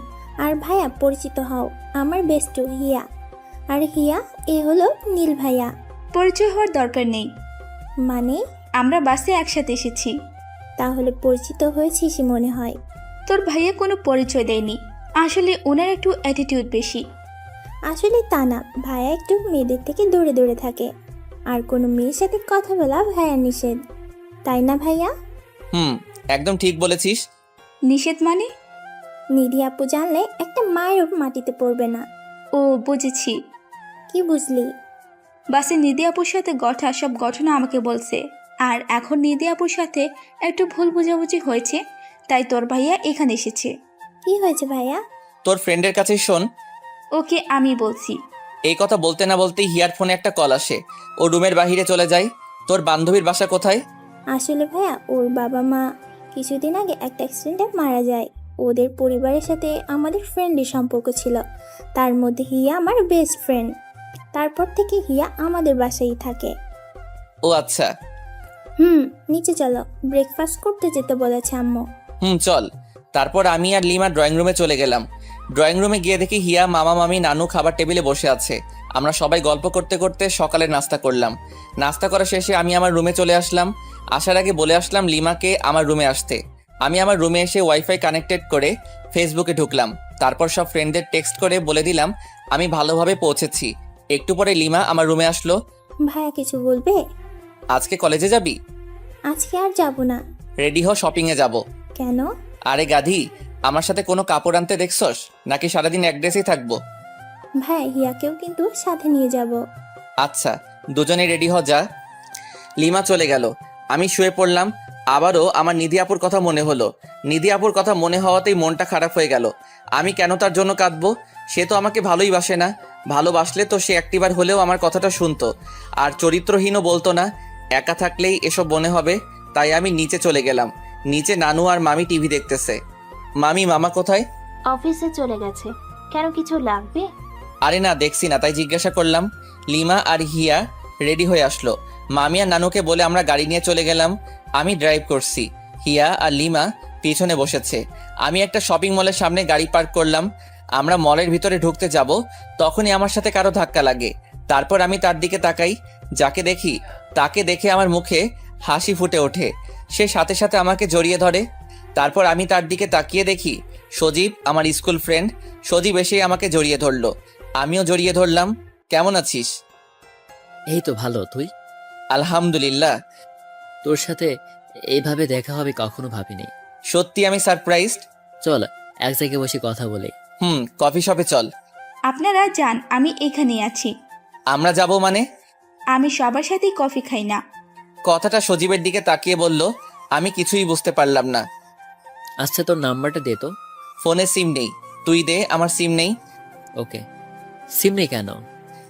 আর ভাইয়া পরিচিত হও, আমার বেস্টু হিয়া। আর হিয়া এ হলো নীল ভাইয়া। পরিচয় হওয়ার দরকার নেই। মানে? আমরা বাসে একসাথে এসেছি। তাহলে পরিচিত হয়েছিস মনে হয়। তোর ভাইয়া কোনো পরিচয় দেয়নি, আসলে ওনার একটু অ্যাটিটিউড বেশি। আসলে তা না, ভাইয়া একটু মেয়েদের থেকে দূরে দূরে থাকে। আর কোনো মেয়ের সাথে কথা বলা ভাইয়া নিষেধ, তাই না ভাইয়া? একদম ঠিক বলেছিস। নিষেধ মানে? নিধি আপু জানলে একটা মায়েরও মাটিতে পড়বে না। ও বুঝেছি। কি বুঝলি? বাসে নিধি আপুর সাথে সব ঘটনা আমাকে বলছে। আর এখন নিধি আপুর সাথে একটু ভুল বোঝাবুঝি হয়েছে, তাই তোর ভাইয়া এখানে এসেছে। কি হয়েছে ভাইয়া? তোর ফ্রেন্ডের কাছে শোন। ওকে আমি বলছি। এই কথা বলতে না বলতেই হিয়ার ফোনে একটা কল আসে। ও রুমের বাহিরে চলে যায়। তোর বান্ধবীর বাসা কোথায়? আসলে ভাইয়া ওর বাবা মা কিছুদিন আগে একটা অ্যাক্সিডেন্টে মারা যায়। ওদের পরিবারের সাথে আমাদের ফ্রেন্ডলি সম্পর্ক ছিল, তার মধ্যে হিয়া আমার বেস্ট ফ্রেন্ড। তারপর থেকে হিয়া আমাদের বাসায় থাকে। ও আচ্ছা। নিচে চলো, ব্রেকফাস্ট করতে যেতে বলেছে আম্মু। চল। তারপর আমি আর লিমা ড্রয়িং রুমে চলে গেলাম। ড্রয়িং রুমে গিয়ে দেখি হিয়া, মামা মামি, নানু খাবার টেবিলে বসে আছে। আমরা সবাই গল্প করতে করতে সকালের নাস্তা করলাম। নাস্তা করা শেষে আমি আমার রুমে চলে আসলাম। আসার আগে বলে আসলাম লিমাকে আমার রুমে আসতে। আমি আমার রুমে এসে ওয়াইফাই কানেক্টেড করে ফেসবুকে ঢুকলাম। তারপর সব ফ্রেন্ডদের টেক্সট করে বলে দিলাম আমি ভালোভাবে পৌঁছেছি। একটু পরে লিমা আমার রুমে আসলো। ভাইয়া কিছু বলবে? আজকে কলেজে যাবি? আজকে আর যাব না। রেডি হ, শপিংয়ে যাব। কেন? আরে গাধি, আমার সাথে কোনো কাপড় আনতে দেখছস নাকি সারাদিন এক ড্রেসেই থাকবো? ভাই হিয়াকেও কিন্তু সাথে নিয়ে যাব। আচ্ছা, দুজনে রেডি হ, যা। লিমা চলে গেল। আমি শুয়ে পড়লাম। আবারও আমার নিধি আপুর কথা মনে হলো। নিধি আপুর কথা মনে হওয়াতেই মনটা খারাপ হয়ে গেল। আমি কেন তার জন্য কাঁদবো? সে তো আমাকে ভালোই বাসে না। ভালোবাসলে তো সে একটিবার হলেও আমার কথাটা শুনতো, আর চরিত্রহীনও বলতো না। একা থাকলেই এসব মনে হবে। তাই আমি নিচে চলে গেলাম। নিচে নানু আর মামি টিভি দেখতেছে। মামি, মামা কোথায়? অফিসে চলে গেছে। কেন, কিছু লাগবে? আরে না, দেখছি না, তাই জিজ্ঞাসা করলাম। লিমা আর হিয়া রেডি হয়ে আসলো। মামি আর নানুকে বলে আমরা গাড়ি নিয়ে চলে গেলাম। আমি ড্রাইভ করছি, হিয়া আর লিমা পিছনে বসেছে। আমি একটা শপিং মলের সামনে গাড়ি পার্ক করলাম। আমরা মলের ভিতরে ঢুকতে যাব, তখনই আমার সাথে কারো ধাক্কা লাগে। তারপর আমি তার দিকে তাকাই। যাকে দেখি তাকে দেখে আমার মুখে হাসি ফুটে ওঠে। সে সাথে সাথে আমাকে জড়িয়ে ধরে। তারপর আমি তার দিকে তাকিয়ে দেখি সজীব, আমার স্কুল ফ্রেন্ড। সজীব এসেই আমাকে জড়িয়ে ধরলো। আমিও জড়িয়ে ধরলাম। কেমন আছিস? এই তো ভালো, তুই? আলহামদুলিল্লাহ। তোর সাথে এইভাবে দেখা হবে কখনো ভাবিনি। সত্যি আমি সারপ্রাইজড। চল এক জায়গায় বসে কথা বলি। কফি শপে চল। আপনারা যান, আমি এখানে আছি। আমরা যাব মানে? আমি সবার সাথেই কফি খাই না। কথাটা সজীবের দিকে তাকিয়ে বলল। আমি কিছুই বুঝতে পারলাম না। আচ্ছা, তোর নাম্বারটা দে তো। ফোনে সিম নেই। তুই দে, আমার সিম নেই। ওকে। সিম নেই কেন?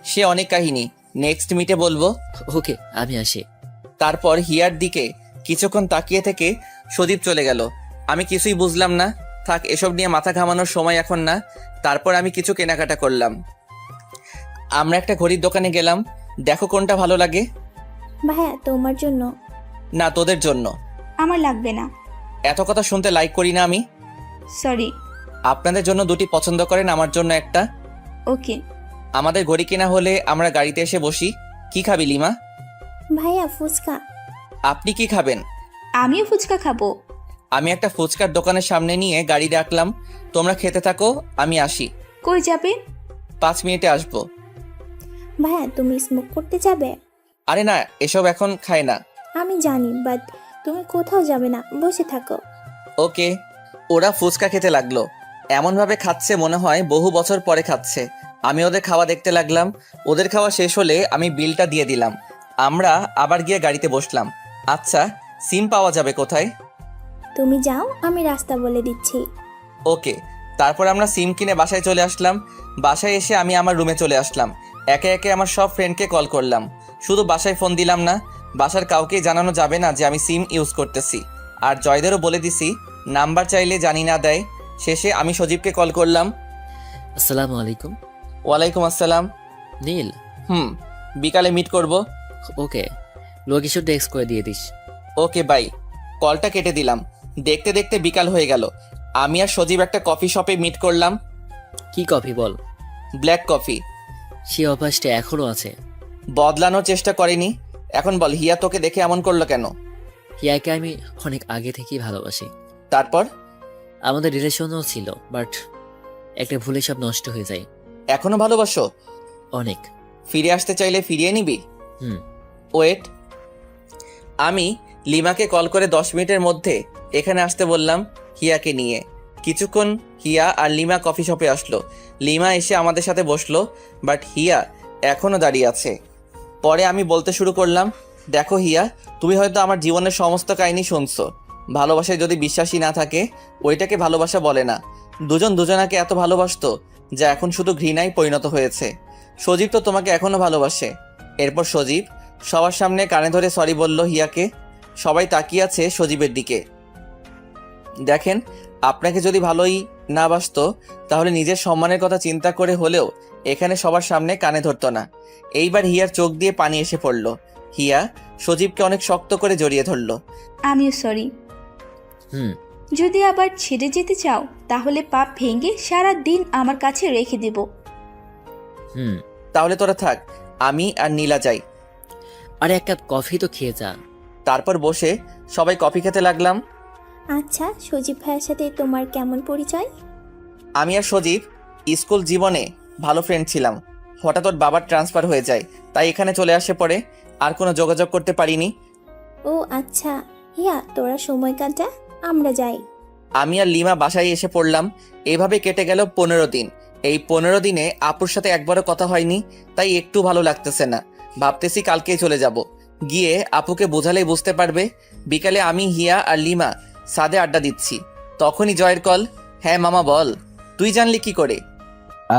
সে অনেক কাহিনী, নেক্সট মিটে বলবো। ওকে, আমি আসি। তারপর হিয়ার দিকে কিছুক্ষণ তাকিয়ে থেকে সজীব চলে গেল। আমি কিছুই বুঝলাম না। থাক, এসব নিয়ে মাথা ঘামানোর সময় এখন না। তারপর আমি কিছু কেনাকাটা করলাম। আমরা একটা ঘড়ির দোকানে গেলাম। দেখো কোনটা ভালো লাগে। ভাইয়া, তোমার জন্য। না, তোদের জন্য। আমার লাগবে না। এত কথা শুনতে লাইক করি না আমি। সরি। আপনাদের জন্য দুটি পছন্দ করেন, আমার জন্য একটা। ওকে। আমাদের ঘড়ি কেনা হলে আমরা গাড়িতে এসে বসি। কি খাবি লিমা? ভাইয়া, ফুচকা। আপনি কি খাবেন? আমিও ফুচকা খাবো। আমি একটা ফুচকার দোকানের সামনে নিয়ে গাড়ি রাখলাম। তোমরা খেতে থাকো, আমি আসি। কই যাবে? 5 মিনিটে আসবো। ভাইয়া, তুমি স্মোক করতে যাবে? আরে না, এসব এখন খায় না। আমি জানি, বাট তুমি কোথাও যাবে না, বসে থাকো। ওকে। ওরা ফুচকা খেতে লাগলো। এমনভাবে খাচ্ছে মনে হয় বহু বছর পরে খাচ্ছে। আমি ওদের খাওয়া দেখতে লাগলাম। ওদের খাওয়া শেষ হলে আমি বিলটা দিয়ে দিলাম। আমরা আবার গিয়ে গাড়িতে বসলাম। আচ্ছা, সিম পাওয়া যাবে কোথায়? তুমি যাও, আমি রাস্তা বলে দিচ্ছি। ওকে। তারপর আমরা সিম কিনে বাসায় চলে আসলাম। বাসায় এসে আমি আমার রুমে চলে আসলাম। একে একে আমার সব ফ্রেন্ডকে কল করলাম। শুধু বাসায় ফোন দিলাম না, বাসার কাউকে জানানো যাবে না যে আমি সিম ইউজ করতেছি। আর জয়দেরও বলে দিছি, নাম্বার চাইলে জানি না দেয়। শেষে আমি সজীবকে কল করলাম। আসসালামু আলাইকুম। ওয়ালাইকুম আসসালাম। নীল। বিকালে মিট করব। ওকে, লোকেশন টেক্সট করে দিয়ে দিস। Okay bye. কলটা কেটে দিলাম। দেখতে দেখতে বিকাল হয়ে গেল। আমি আর সজীব একটা কফি শপে মিট করলাম। কি কফি বল? Black coffee. সে অভ্যাসটা এখনো আছে। বদলানোর চেষ্টা করেনি। এখন বল, হিয়া তোকে দেখে এমন করলো কেন? হিয়াকে আমি অনেক আগে থেকেই ভালোবাসি। তারপর আমাদের রিলেশনও ছিল, বাট একটা ভুলে সব নষ্ট হয়ে যায়। এখনো ভালোবাসো? অনেক। ফিরে আসতে চাইলে ফিরিয়ে নিবি? হুম। ওয়েট। আমি লিমাকে কল করে 10 মিনিটের মধ্যে এখানে আসতে বললাম হিয়াকে নিয়ে। কিছুক্ষণ হিয়া আর লিমা কফি শপে আসলো। লিমা এসে আমাদের সাথে বসলো, বাট হিয়া এখনো দাঁড়িয়ে আছে। পরে আমি বলতে শুরু করলাম, দেখো হিয়া, তুমি হয়তো আমার জীবনের সমস্ত কাহিনী শুনছো। ভালোবাসায় যদি বিশ্বাসই না থাকে, ওইটাকে ভালোবাসা বলে না। দুজন দুজনাকে এত ভালোবাসতো যা এখন শুধু ঘৃণায় পরিণত হয়েছে। সজীব তো তোমাকে এখনো ভালোবাসে। এরপর সজীব সবার সামনে কানে ধরে সরি বলল হিয়াকে। সবাই তাকিয়ে আছে সজীবের দিকে। দেখেন, আপনাকে যদি ভালোই না বাসতো তাহলে নিজের সম্মানের কথা চিন্তা করে হলেও এখানে সবার সামনে কানে ধরতো না। এইবার হিয়ার চোখ দিয়ে পানি এসে পড়ল। হিয়া সজীবকে অনেক শক্ত করে জড়িয়ে ধরল। আমিও সরি। যদি আবার ছেড়ে যেতে চাও তাহলে পাপ ভেঙে সারা দিন আমার কাছে রেখে দেব। তাহলে তোরা থাক, আমি আর নীলা যাই। আরে এক কাপ কফি তো খেয়ে যা। তারপর বসে সবাই কফি খেতে লাগলাম। আচ্ছা, সজীব ভাইয়ের সাথে তোমার কেমন পরিচয়? আমি আর সজীব স্কুল জীবনে ভালো ফ্রেন্ড ছিলাম। হঠাৎ ওর বাবার ট্রান্সফার হয়ে যায়, তাই এখানে চলে আসে পরে আর কোনো যোগাযোগ করতে পারিনি। ও আচ্ছা, হিয়া তোরা সময় কাটা, আমরা যাই। আমি আর লিমা বাসায় এসে পড়লাম। এভাবে কেটে গেল 15 দিন। এই 15 দিনে আপুর সাথে একবারও কথা হয়নি, তাই একটু ভালো লাগতেছে না। ভাবতেছি কালকেই চলে যাব। গিয়ে আপুকে বোঝালেই বুঝতে পারবে। বিকালে আমি, হিয়া আর লিমা সাদে আড্ডা দিচ্ছি, তখনই জয়ের কল। হ্যাঁ মামা বল, তুই জানলি কি করে?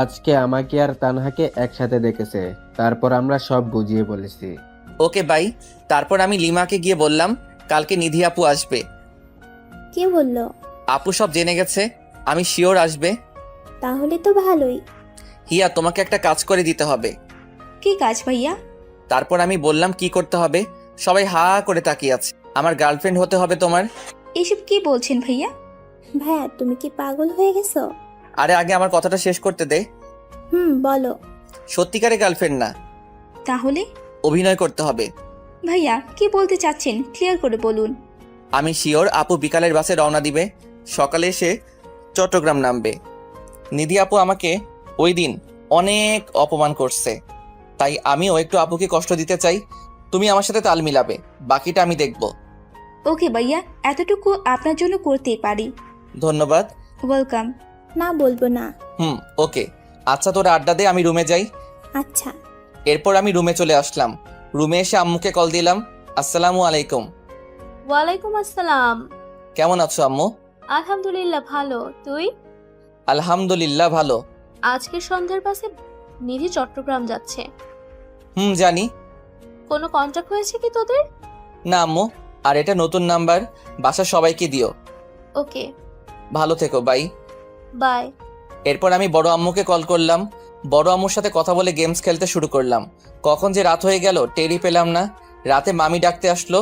আজকে আমাকে আর তানহাকে একসাথে দেখেছে, তারপর আমরা সব বুঝিয়ে বলেছি। Okay bye. তারপর আমি লিমাকে গিয়ে বললাম কালকে নিধি আপু আসবে। কে বললো? আপু সব জেনে গেছে, আমি শিওর আসবে। তাহলে তো ভালোই। হিয়া তোমাকে একটা কাজ করে দিতে হবে। কি কাজ ভাইয়া? তারপর আমি বললাম কি করতে হবে। সবাই হা করে তাকিয়ে আছে। আমার গার্লফ্রেন্ড হতে হবে তোমার। এসব কি বলছেন ভাইয়া? ভাইয়া তুমি কি পাগল হয়ে গেছো? আরে আগে আমার কথাটা শেষ করতে দে। বলো। সত্যিকারে গার্লফ্রেন্ড না, তাহলে? অভিনয় করতে হবে। ভাইয়া কি বলতে চাচ্ছেন ক্লিয়ার করে বলুন। আমি শিওর আপু বিকালের বাসে রওনা দিবে, সকালে এসে চট্টগ্রাম নামবে। নিধি আপু আমাকে ওই দিন অনেক অপমান করছে, তাই আমিও একটু আপুকে কষ্ট দিতে চাই। তুমি আমার সাথে তাল মিলাবে, বাকিটা আমি দেখব। ওকে ভাইয়া, এতটুকু আপনার জন্য করতেই পারি। ধন্যবাদ। ওয়েলকাম। না বলবো না। ওকে। আচ্ছা তোরা আড্ডা দে, আমি রুমে যাই। আচ্ছা। এরপর আমি রুমে চলে আসলাম। রুমে এসে আম্মুকে কল দিলাম। আসসালামু আলাইকুম। ওয়ালাইকুম আসসালাম। কেমন আছো আম্মু? আলহামদুলিল্লাহ ভালো, তুই? আলহামদুলিল্লাহ ভালো। আজকে সন্ধ্যার বাসে নিধি চট্টগ্রাম যাচ্ছে। জানি। কোনো কন্ট্যাক্ট হয়েছে কি তোদের? না আম্মু, আর এটা নতুন নাম্বার, বাসার সবাইকে দিও। ওকে ভালো থেকো, বাই। বাই। এরপর আমি বড় আম্মুকে কল করলাম। বড় আম্মুর সাথে কথা বলে গেমস খেলতে শুরু করলাম। কখন যে রাত হয়ে গেল টেরই পেলাম না। রাতে মামি ডাকতে আসলো,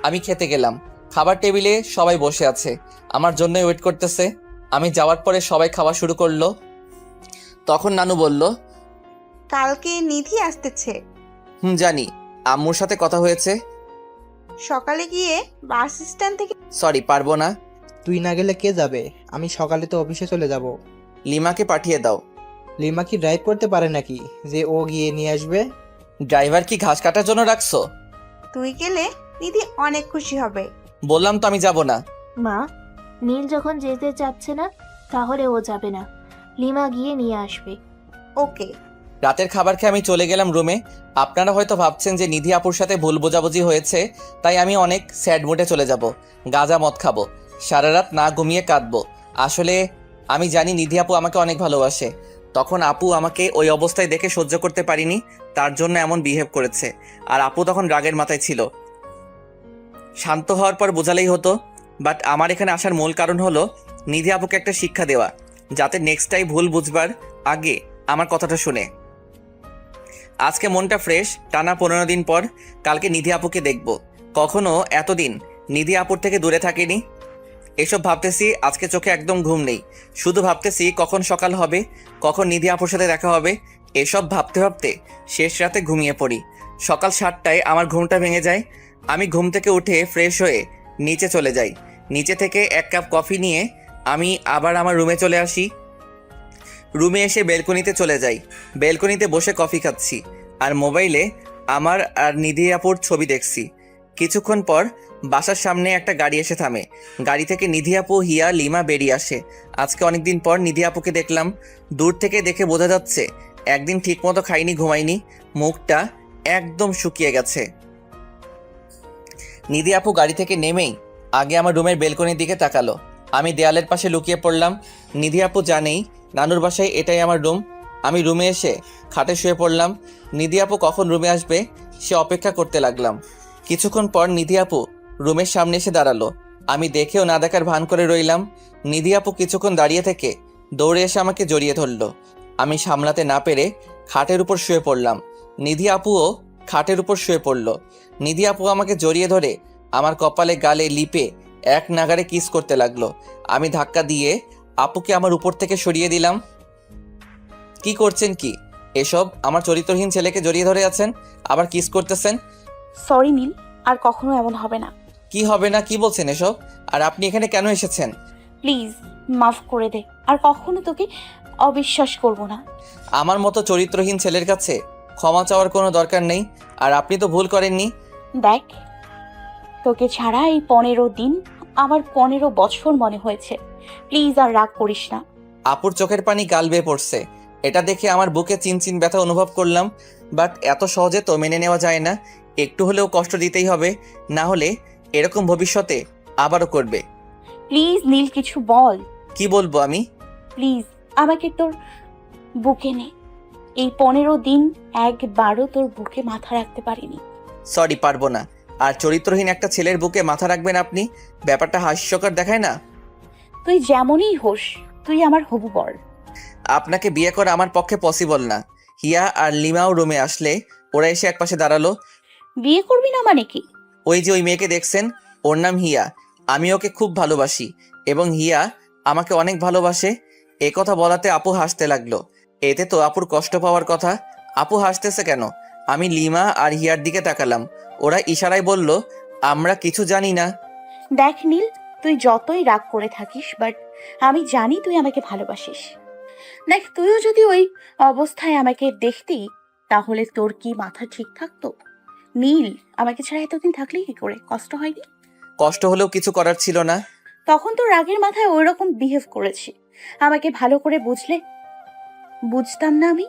আমি খেতে গেলাম। খাবার টেবিলে সবাই বসে আছে, আমার জন্যই ওয়েট করতেছে। আমি যাওয়ার পরে সবাই খাওয়া শুরু করলো। তখন নানু বলল, কালকে নিধি আসতেছে। জানি, আম্মুর সাথে কথা হয়েছে। সকালে গিয়ে বাস স্ট্যান্ড থেকে। সরি, পারবো না। তুই না গেলে কে যাবে? আমি সকালে তো অফিসে চলে যাব। লিমাকে পাঠিয়ে দাও। লিমা কি ড্রাইভ করতে পারে নাকি যে ও গিয়ে নিয়ে আসবে? ড্রাইভার কি ঘাস কাটার জন্য রাখছো? তুই গেলে নিধি অনেক খুশি হবে। বললাম তো আমি যাব না। মা, নীল যখন যেতে চাচ্ছে না তাহলে ও যাবে না, লিমা গিয়ে নিয়ে আসবে। ওকে। রাতের খাবার খেয়ে আমি চলে গেলাম রুমে। আপনারা হয়তো ভাবছেন যে নিধি আপুর সাথে ভুল বোঝাবুঝি হয়েছে, তাই আমি অনেক স্যাড মুডে চলে যাব, গাঁজা মদ খাবো, সারা রাত না ঘুমিয়ে কাঁদবো। আসলে আমি জানি নিধি আপু আমাকে অনেক ভালোবাসে। তখন আপু আমাকে ওই অবস্থায় দেখে সহ্য করতে পারিনি, তার জন্য এমন বিহেভ করেছে। আর আপু তখন রাগের মাথায় ছিল। শান্ত হওয়ার পর বোঝালেই হতো। বাট আমার এখানে আসার মূল কারণ হলো নিধি আপুকে একটা শিক্ষা দেওয়া, যাতে নেক্সট টাইম ভুল বুঝবার আগে আমার কথাটা শুনে। আজকে মনটা ফ্রেশ, টানা 15 দিন পর কালকে নিধি আপুকে দেখব। কখনো এতদিন নিধি আপুর থেকে দূরে থাকিনি। এসব ভাবতেছি, আজকে চোখে একদম ঘুম নেই। শুধু ভাবতেছি কখন সকাল হবে, কখন নিধি আপুর সাথে দেখা হবে। এসব ভাবতে ভাবতে শেষ রাতে ঘুমিয়ে পড়ি। সকাল 7টায় আমার ঘুমটা ভেঙে যায়। আমি ঘুম থেকে উঠে ফ্রেশ হয়ে নিচে চলে যাই। নিচে থেকে 1 কাপ কফি নিয়ে আমি আবার আমার রুমে চলে আসি। রুমে এসে বেলকনিতে চলে যাই। বেলকনিতে বসে কফি খাচ্ছি আর মোবাইলে আমার আর নিধি আপুর ছবি দেখছি। কিছুক্ষণ পর বাসার সামনে একটা গাড়ি এসে থামে। গাড়ি থেকে নিধি আপু, হিয়া, লিমা বেরিয়ে আসে। আজকে অনেকদিন পর নিধি আপুকে দেখলাম। দূর থেকে দেখে বোঝা যাচ্ছে একদিন ঠিকমতো খাইনি, ঘুমাইনি, মুখটা একদম শুকিয়ে গেছে। নিধি আপু গাড়ি থেকে নেমেই আগে আমার রুমের বেলকনির দিকে তাকালো। আমি দেয়ালের পাশে লুকিয়ে পড়লাম। নিধি আপু জানেই নানুর বাসায় এটাই আমার রুম। আমি রুমে এসে খাটে শুয়ে পড়লাম। নিধি আপু কখন রুমে আসবে সে অপেক্ষা করতে লাগলাম। কিছুক্ষণ পর নিধি আপু রুমের সামনে এসে দাঁড়ালো। আমি দেখেও না দেখার ভান করে রইলাম। নিধি আপু কিছুক্ষণ দাঁড়িয়ে থেকে দৌড়ে এসে আমাকে জড়িয়ে ধরলো। আমি সামলাতে না পেরে খাটের উপর শুয়ে পড়লাম। নিধি আপুও খাটের উপর শুয়ে পড়ল। নিধি আপু আমাকে জড়িয়ে ধরে আমার কপালে, গালে, লিপে এক নাগারে কিস করতে লাগলো। আমি ধাক্কা দিয়ে আপুকে আমার উপর থেকে সরিয়ে দিলাম। কি করছেন কি এসব? আমার চরিত্রহীন ছেলেকে জড়িয়ে ধরে আছেন, আবার কিস করতেছেন। সরি নীল, আর কখনো এমন হবে না। কি হবে না? কি বলছেন এসব? আর আপনি এখানে কেন এসেছেন? প্লিজ মাফ করে দে, আর কখনো তোকে অবিশ্বাস করব না। আমার মতো চরিত্রহীন ছেলের কাছে ক্ষমা চাওয়ার কোনো দরকার নেই, আর আপনি তো ভুল করেননি। দেখ, তোকে ছাড়া এই 15 দিন আমার 15 বছর মনে হয়েছে। প্লিজ আর রাগ করিস না। আপুর চোখের পানি গাল বেয়ে পড়ছে। এটা দেখে আমার বুকে চিনচিন ব্যথা অনুভব করলাম। বাট এত সহজে তো মেনে নেওয়া যায় না। একটু হলেও কষ্ট দিতেই হবে, না হলে এরকম ভবিষ্যতে আবারও করবে। প্লিজ নীল কিছু বল। কি বলবো আমি? প্লিজ আমাকে তোর বুকে নে। এই 15 দিন একবারও তোর বুকে মাথা রাখতে পারিনি। সরি, পারবো না। আর চরিত্রহীন একটা ছেলের বুকে মাথা রাখবেন আপনি? ব্যাপারটা হাস্যকর দেখায় না? তুই যেমনই হোস, তুই আমার হবু বর। আপনাকে বিয়ে করা আমার পক্ষে পসিবল না। হিয়া আর লিমাও রুমে আসলে ওরা এসে একপাশে দাঁড়ালো। বিয়ে করবি না মানে কি? ওই যে ওই মেয়েকে দেখছেন, ওর নাম হিয়া। আমি ওকে খুব ভালোবাসি এবং হিয়া আমাকে অনেক ভালোবাসে। এ কথা বলাতে আপু হাসতে লাগলো। এতে তো আপুর কষ্ট পাওয়ার কথা। আপু হাসতেছে কেন? আমি লিমা আর হিয়ার দিকে তাকালাম। ওরা ইশারায় বলল, আমরা কিছু জানি না। দেখ নীল, তুই যতই রাগ করে থাকিস, বাট আমি জানি তুই আমাকে ভালোবাসিস। দেখ, তুইও যদি ওই অবস্থায় আমাকে দেখতি, তাহলে তোর কি মাথা ঠিক থাকতো? নীল, আমাকে ছাড়া এতদিন থাকলি কি করে? কষ্ট হয়নি? কষ্ট হলেও কিছু করার ছিল না। তখন তো রাগের মাথায় ওই রকম বিহেভ করেছি। আমাকে ভালো করে বুঝতাম না আমি?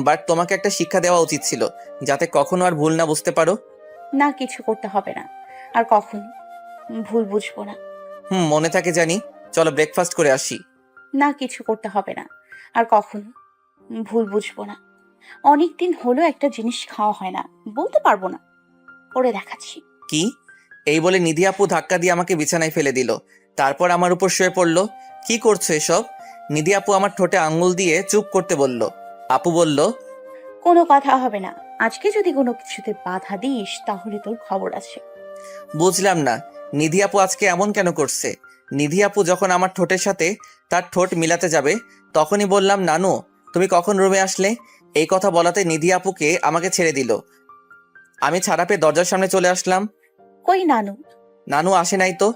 বাট তোমাকে একটা শিক্ষা দেওয়া উচিত ছিল, যাতে কখনো আর ভুল না বুঝতে পারো। না, কিছু করতে হবে না, আর কখনো ভুল বুঝবো না। মনে থাকে জানি। চলো ব্রেকফাস্ট করে আসি। না, কিছু করতে হবে না, আর কখনো ভুল বুঝবো না। অনেকদিন হলো একটা জিনিস খাওয়া হয় না, বলতে পারবো না, করে দেখাচ্ছি। কি? এই বলে নিধি আপু ধাক্কা দিয়ে আমাকে বিছানায় ফেলে দিল। তারপর আমার উপর শুয়ে পড়লো। কি করছো এসব? নিধি আপু আমার ঠোঁটে আঙ্গুল দিয়ে চুপ করতে বলল। আপু বলল, কোনো কথা হবে না। আজকে যদি কোনো কিছুতে বাধা দিস, তাহলে তোর খবর আছে। বুঝলাম না, নিধি আপু আজকে এমন কেন করছে? নিধি আপু যখন আমার ঠোঁটের সাথে তার ঠোঁট মিলাতে যাবে, তখনই বললাম, নানু তুমি কখন রুমে আসলে? এই কথা বলাতে নিধি আপুকে আমাকে ছেড়ে দিল। আমি ছাড়া পেয়ে দরজার সামনে চলে আসলাম। কই নানু? নানু আসে নাই তো।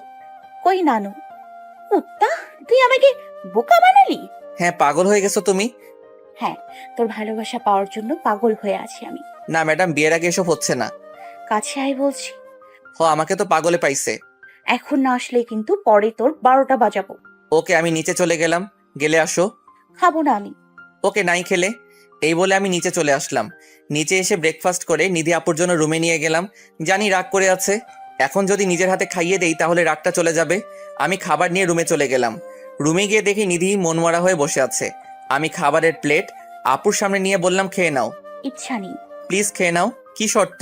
কই নানু? কুত্তা, তুই আমাকে বোকা বানালি। হ্যাঁ, পাগল হয়ে গেছো তুমি? হ্যাঁ, তোর ভালোবাসা পাওয়ার জন্য পাগল হয়ে আছি আমি। না ম্যাডাম, বিয়ের আগে এসব হচ্ছে না। কাছে আয় বলছি। আমাকে তো পাগলে পাইছে। এখন না আসলে কিন্তু পরে তোর 12টা বাজাবো। ওকে, আমি নিচে চলে গেলাম। গেলে আসো। খাবো না আমি। ওকে, নাই খেলে। এই বলে আমি নিচে চলে আসলাম। নিচে এসে ব্রেকফাস্ট করে নিধি আপুর জন্য রুমে নিয়ে গেলাম। জানি রাগ করে আছে, এখন যদি নিজের হাতে খাইয়ে দেই তাহলে রাগটা চলে যাবে। আমি খাবার নিয়ে রুমে চলে গেলাম। রুমে গিয়ে দেখি নিধি মনমরা হয়ে বসে আছে। আমি খাবারের প্লেট আপুর সামনে নিয়ে বললাম, খেয়ে নাও। ইচ্ছা নেই। প্লিজ খেয়ে নাও। কি শর্ত?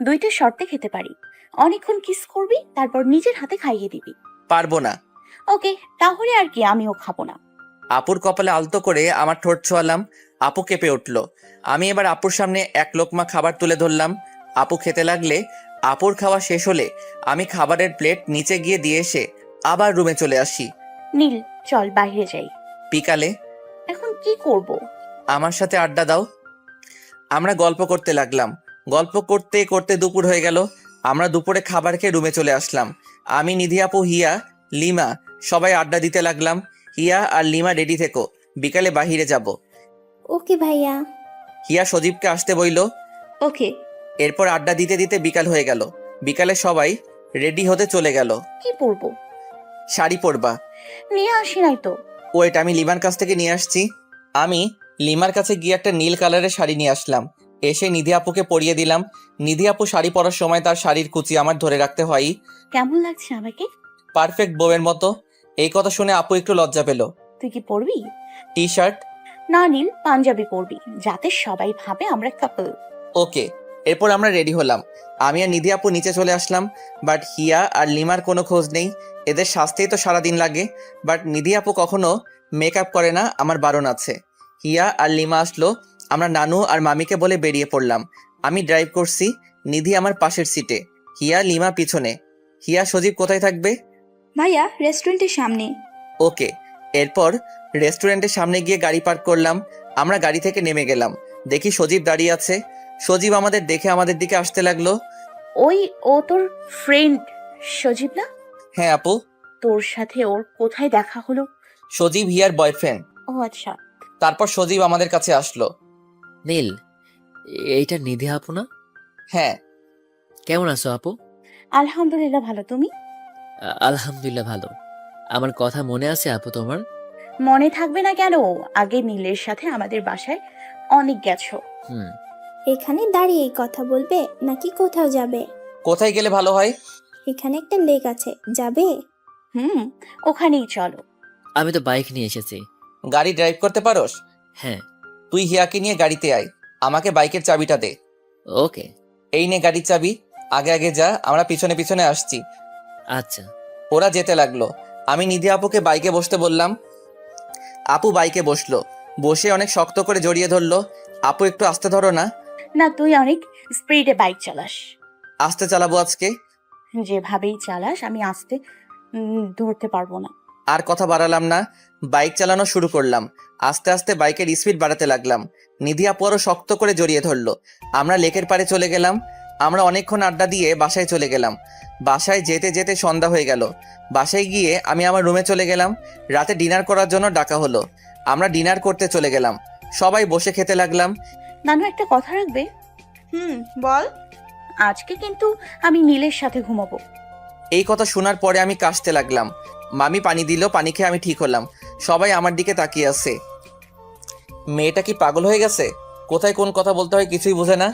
2টা শর্তে খেতে পারি। অনেকক্ষণ কিস করবি, তারপর নিজের হাতে খাইয়ে দিবি। পারবো না। ওকে, তাহলে আর কি, আমিও খাবো না। আপুর কপালে আলতো করে আমার ঠোঁট ছোঁয়ালাম। আপু কেঁপে উঠল। আমি এবার আপুর সামনে এক লোকমা খাবার তুলে ধরলাম। আপু খেতে লাগলে আপুর খাওয়া শেষ হলে আমি খাবারের প্লেট নিচে গিয়ে দিয়ে এসে আবার রুমে চলে আসি। নীল, চল বাইরে যাই। বিকালে? এখন কি করব? আমার সাথে আড্ডা দাও। আমরা গল্প করতে লাগলাম। গল্প করতে করতে দুপুর হয়ে গেল। আমরা দুপুরে খাবার খেয়ে রুমে চলে আসলাম। আমি, নিধি আপু, হিয়া, লিমা সবাই আড্ডা দিতে লাগলাম। হিয়া আর লিমা রেডি থেকো, বিকালে বাহিরে যাব। ওকে ভাইয়া। হিয়া সজীবকে আসতে বইল। ওকে। এরপর আড্ডা দিতে দিতে বিকাল হয়ে গেল। বিকালে সবাই রেডি হতে চলে গেল। কি পরবো? শাড়ি পরবা? নিয়ে আসি নাই তো। ওয়েট, আমি লিমার কাছ থেকে নিয়ে আসছি। আমি লিমার কাছে গিয়ে একটা নীল কালারের শাড়ি নিয়ে আসলাম। এসে নিধি আপুকে পরিয়ে দিলাম। নিধি আপু শাড়ি পরার সময় তার শাড়ির কুচি আমার ধরে রাখতে হয়। কেমন লাগছে আমাকে? পারফেক্ট বউয়ের মতো। এই কথা শুনে আপু একটু লজ্জা পেল। তুই কি পরবি? T shirt? না নীল, পাঞ্জাবি পরবি, যাতে সবাই ভাবে আমরা কাপল। ওকে। এরপর আমরা রেডি হলাম। আমি আর নিধি আপু নিচে চলে আসলাম। বাট হিয়া আর লিমার কোনো খোঁজ নেই। এদের সাজতেই তো সারাদিন লাগে। বাট নিধি আপু কখনো মেকআপ করে না, আমার বারণ আছে। হিয়া আর লিমা আসলো। আমরা নানু আর মামিকে বলে বেরিয়ে পড়লাম। আমি ড্রাইভ করছি, নিধি আমার পাশের সিটে, হিয়া লিমা পিছনে। হিয়া, সজীব কোথায় থাকবে? ভাইয়া, রেস্টুরেন্টের সামনে। ওকে। এরপর রেস্টুরেন্টের সামনে গিয়ে গাড়ি পার্ক করলাম। আমরা গাড়ি থেকে নেমে গেলাম। দেখি সজীব দাঁড়িয়ে আছে। সজীব আমাদের দেখে আমাদের দিকে আসতে লাগলো। ও তোর ফ্রেন্ড সজীব না? হ্যাঁ আপু। তোর সাথে ওর কোথায় দেখা হলো? সজীব হিয়ার বয়ফ্রেন্ড। ও আচ্ছা। তারপর সজীব আমাদের কাছে আসলো। নীল, এইটা নিধি আপু না? হ্যাঁ। কেমন আছো আপু? আলহামদুলিল্লাহ ভালো, তুমি? আলহামদুলিল্লাহ ভালো। আমার কথা মনে আছে আপু তোমার? মনে থাকবে না কেন? আগে নীলের সাথে আমাদের বাসায় অনেক গেছো। এখানে দাঁড়িয়েই কথা বলবে নাকি কোথাও যাবে? কোথায় গেলে ভালো হয়? এখানে একটা লেক আছে, যাবে? ওখানেই চলো। আমি তো বাইক নিয়ে এসেছি। গাড়ি ড্রাইভ করতে পারোস? হ্যাঁ। তুই হিয়াকে নিয়ে গাড়িতে আয়, আমাকে বাইকের চাবিটা দে। ওকে। এই নে গাড়ির চাবি, আগে আগে যা, আমরা পিছনে পিছনে আসছি। আচ্ছা। ওরা যেতে লাগলো। আমি নিধি আপুকে বাইকে বসতে বললাম। আপু বাইকে বসলো, বসে অনেক শক্ত করে জড়িয়ে ধরলো। আপু একটু আস্তে ধরো না। না, তুই অনেক স্পিডে বাইক চালাস। আস্তে চালাবো আজকে। যেভাবেই চালাস আমি আস্তে ধরতে পারবো না। আর কথা বাড়ালাম না, বাইক চালানো শুরু করলাম। আস্তে আস্তে বাইকের স্পিড বাড়াতে লাগলাম। নিধি আপু আরো শক্ত করে জড়িয়ে ধরলো। আমরা লেকের পাড়ে চলে গেলাম। আমরা অনেকক্ষণ আড্ডা দিয়ে বাসায় চলে গেলাম। বাসায় যেতে যেতে সন্ধ্যা হয়ে গেল। বাসায় গিয়ে আমি আমার রুমে চলে গেলাম। রাতে ডিনার করার জন্য ডাকা হলো। আমরা ডিনার করতে চলে গেলাম। সবাই বসে খেতে লাগলাম। নানু, একটা কথা রাখবে? বল। আজকে কিন্তু আমি নীলের সাথে ঘুমাবো। এই কথা শোনার পরে আমি কাশতে লাগলাম। মামি পানি দিল, পানি খেয়ে আমি ঠিক হলাম। সবাই আমার দিকে তাকিয়ে আছে। মেয়েটা কি পাগল হয়ে গেছে? কোথায় কোন কথা বলতে হয় কিছুই বোঝে না।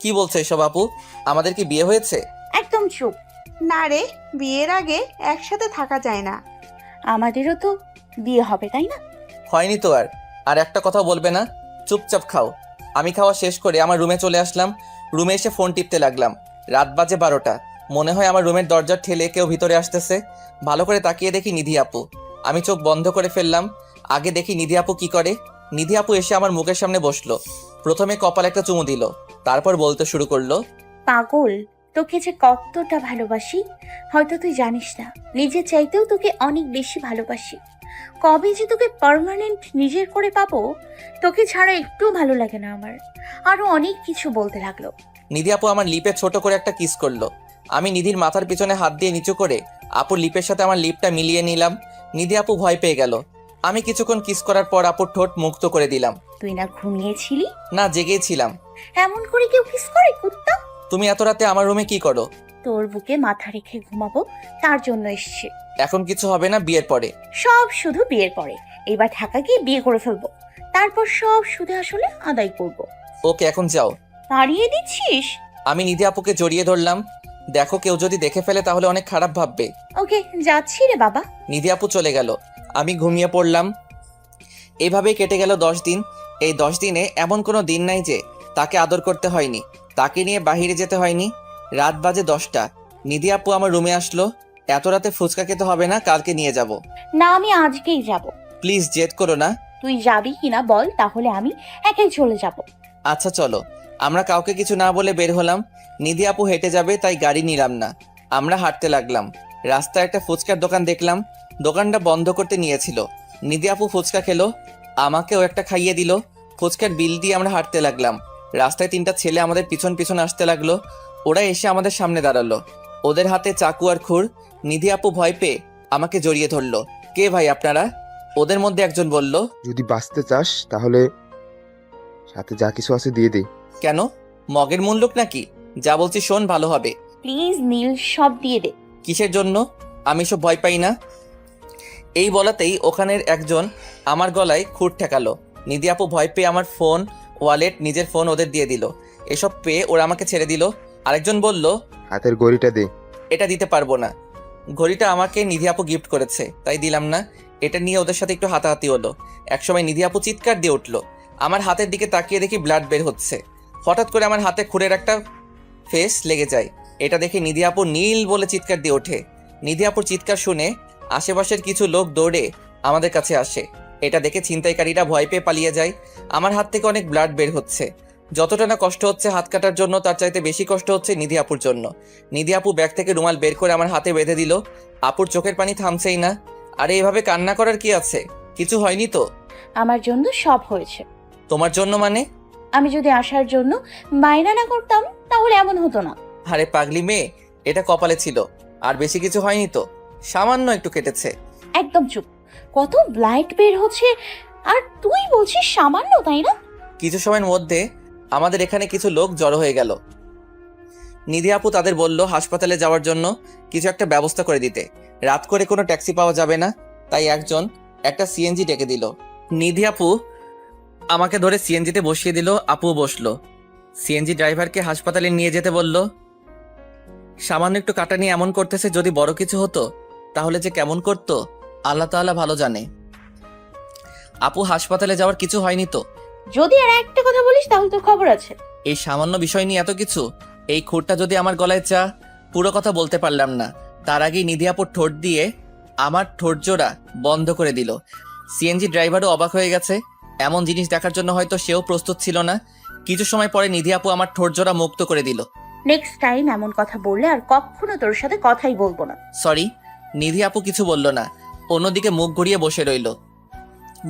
কি বলছে এসব আপু? আমাদের কি বিয়ে হয়েছে? একদম চুপ। না রে, বিয়ের আগে একসাথে থাকা যায় না। আমাদেরও তো বিয়ে হবে, তাই না? হয়নি তো। আর একটা কথা বলবে না? চুপচাপ খাও। আমি খাওয়া শেষ করে আমার রুমে চলে আসলাম। রুমে এসে ফোন টিপতে লাগলাম। রাত বাজে 12টা। মনে হয় আমার রুমের দরজা ঠেলে কেউ ভিতরে আসতেছে। ভালো করে তাকিয়ে দেখি নিধি আপু। আমি চোখ বন্ধ করে ফেললাম। আগে দেখি নিধি আপু কি করে। নিধি আপু এসে আমার মুখের সামনে বসলো। প্রথমে কপালে একটা চুমু দিল, তারপর বলতে শুরু করলো, পাগল, তোকে যে কতটা ভালোবাসি হয়তো তুই জানিস না। নিজে চাইতেও তোকে অনেক বেশি ভালোবাসি। কবে যে তোকে পার্মানেন্ট নিজের করে পাবো, তোকে ছাড়া একটু ভালো লাগে না আমার। আরো অনেক কিছু বলতে লাগলো। নিধি আপু আমার লিপে ছোট করে একটা কিস করলো। আমি নিধির মাথার পিছনে হাত দিয়ে নিচু করে আপুর লিপের সাথে আমার লিপটা মিলিয়ে নিলাম। নিধি আপু ভয় পেয়ে গেল। আমি কিছুক্ষণ কিস করার পর আপুর ঠোঁট মুক্ত করে দিলাম। তুই না ঘুমিয়েছিলি? না, জেগেই ছিলাম। এমন করে কেউ কিস করে কুত্তা? তুমি এত রাতে আমার রুমে কি করো? তোর বুকে মাথা রেখে ঘুমাবো, তার জন্য এসছে। এখন কিছু হবে না, বিয়ের পরে সব শুধু বিয়ের পরে। এবার ঢাকা গিয়ে বিয়ে করে ফেলবো, তারপর সব সুদে আসলে আদায় করব। ওকে, এখন যাও। তাড়িয়ে দিচ্ছিস? আমি নিধি আপুকে জড়িয়ে ধরলাম। দেখো, কেউ যদি দেখে ফেলে তাহলে অনেক খারাপ ভাববে। ওকে, যাচ্ছি রে বাবা। নিধি আপু চলে গেল। আমি ঘুমিয়ে পড়লাম। এইভাবেই কেটে গেল 10 দিন। এই 10 দিনে এমন কোনো দিন নাই যে তাকে আদর করতে হয়নি, তাকে নিয়ে বাহিরে যেতে হয়নি। রাত বাজে 10টা। নিধি আপু আমার রুমে আসলো। এত রাতে ফুচকা খেতে হবে না, কালকে নিয়ে যাব। না, আমি আজকেই যাব। প্লিজ জেদ করো না। তুই যাবি কিনা বল, তাহলে আমি একাই চলে যাব। আচ্ছা চলো। আমরা কাউকে কিছু না বলে বের হলাম। নিধি আপু হেঁটে যাবে তাই গাড়ি নিলাম না। আমরা হাঁটতে লাগলাম। রাস্তায় একটা ফুচকার দোকান দেখলাম। দোকানটা বন্ধ করতে নিয়েছিল। নিধি আপু ফুচকা খেলো, আমাকেও একটা খাইয়ে দিল। ফুচকার বিল দিয়ে আমরা হাঁটতে লাগলাম। রাস্তায় 3টা ছেলে আমাদের পিছন পিছন আসতে লাগলো। ওরা এসে আমাদের সামনে দাঁড়ালো। ওদের হাতে চাকু আর খুর। নিধি আপু ভয় পেয়ে আমাকে জড়িয়ে ধরলো। কে ভাই আপনারা? ওদের মধ্যে একজন বলল, যদি বাঁচতে চাস তাহলে সাথে যা কিছু আছে দিয়ে দে। কেন, মগের মুল্লুক নাকি? যা বলছি শোন, ভালো হবে। প্লিজ নীল, সব দিয়ে দে। কিসের জন্য? আমি সব ভয় পাই না। এই বলাতেই ওখানের একজন আমার গলায় খুঁট ঠেকালো। নিধি আপু ভয় পেয়ে আমার ফোন, ওয়ালেট, নিজের ফোন ওদের দিয়ে দিল। এসব পেয়ে ওরা আমাকে ছেড়ে দিল। আরেকজন বলল, হাতের ঘড়িটা দে। এটা দিতে পারবো না। ঘড়িটা আমাকে নিধি আপু গিফট করেছে, তাই দিলাম না। এটা নিয়ে ওদের সাথে একটু হাতাহাতি হলো। একসময় নিধি আপু চিৎকার দিয়ে উঠলো। আমার হাতের দিকে তাকিয়ে দেখি ব্লাড বের হচ্ছে। হঠাৎ করে আমার হাতে খুঁড়ের একটা ফেস লেগে যায়। এটা দেখে নিধি আপু নীল বলে চিৎকার দিয়ে ওঠে। নিধি আপুর চিৎকার শুনে আশেপাশের কিছু লোক দৌড়ে আমাদের কাছে আসে। এটা দেখে ছিনতাইকারীরা ভয় পেয়ে পালিয়ে যায়। আমার হাত থেকে অনেক ব্লাড বের হচ্ছে। যতটা না কষ্ট হচ্ছে হাত কাটার জন্য, তার চাইতে বেশি কষ্ট হচ্ছে নিধি আপুর জন্য। নিধি আপু ব্যাগ থেকে রুমাল বের করে আমার হাতে বেঁধে দিল। আপুর চোখের পানি থামছেই না। আরে এভাবে কান্না করার কি আছে? কিছু হয়নি তো? আমার জন্য সব হয়েছে। তোমার জন্য মানে? আমি যদি আসার জন্য বায়না না করতাম তাহলে এমন হতো না। আরে পাগলি মেয়ে, এটা কপালে ছিল। আর বেশি কিছু হয়নি তো, সামান্য একটু কেটেছে। একদম চুপ। কত ব্লাড বের হচ্ছে আর তুই বলছিস সামান্য, তাই না? কিছু সময়ের মধ্যে আমাদের এখানে কিছু লোক জড়ো হয়ে গেল। নিধি আপু তাদের বলল হাসপাতালে যাওয়ার জন্য কিছু একটা ব্যবস্থা করে দিতে। রাত করে কোনো ট্যাক্সি পাওয়া যাবে না, তাই একজন একটা সিএনজি ডেকে দিল। নিধি আপু আমাকে ধরে সিএনজিতে বসিয়ে দিল। আপুও বসলো। সিএনজি ড্রাইভারকে হাসপাতালে নিয়ে যেতে বলল। সামান্য একটু কাটা নিয়ে এমন করতেছে, যদি বড় কিছু হতো তাহলে যে কেমন করতো আল্লাহ তাআলা ভালো জানে। আপু, হাসপাতালে যাওয়ার কিছু হয়নি তো? যদি আর একটা কথা বলিস তাহলে তোর খবর আছে। এই সামান্য বিষয় নিয়ে এত কিছু? এই খুঁটটা যদি আমার গলায় চা। পুরো কথা বলতে পারলাম না, তার আগেই নিধি আপুর ঠোঁট দিয়ে আমার ঠোঁট জোড়া বন্ধ করে দিল। সিএনজি ড্রাইভারও অবাক হয়ে গেছে। এমন জিনিস দেখার জন্য হয়তো সেও প্রস্তুত ছিল না। কিছু সময় পরে নিধি আপু আমার ঠোঁট জোড়া মুক্ত করে দিল। নেক্সট টাইম এমন কথা বললে আর কখনো তোর সাথে কথাই বলবো না। সরি। নিধি আপু কিছু বলল না, অন্যদিকে মুখ ঘুরিয়ে বসে রইল।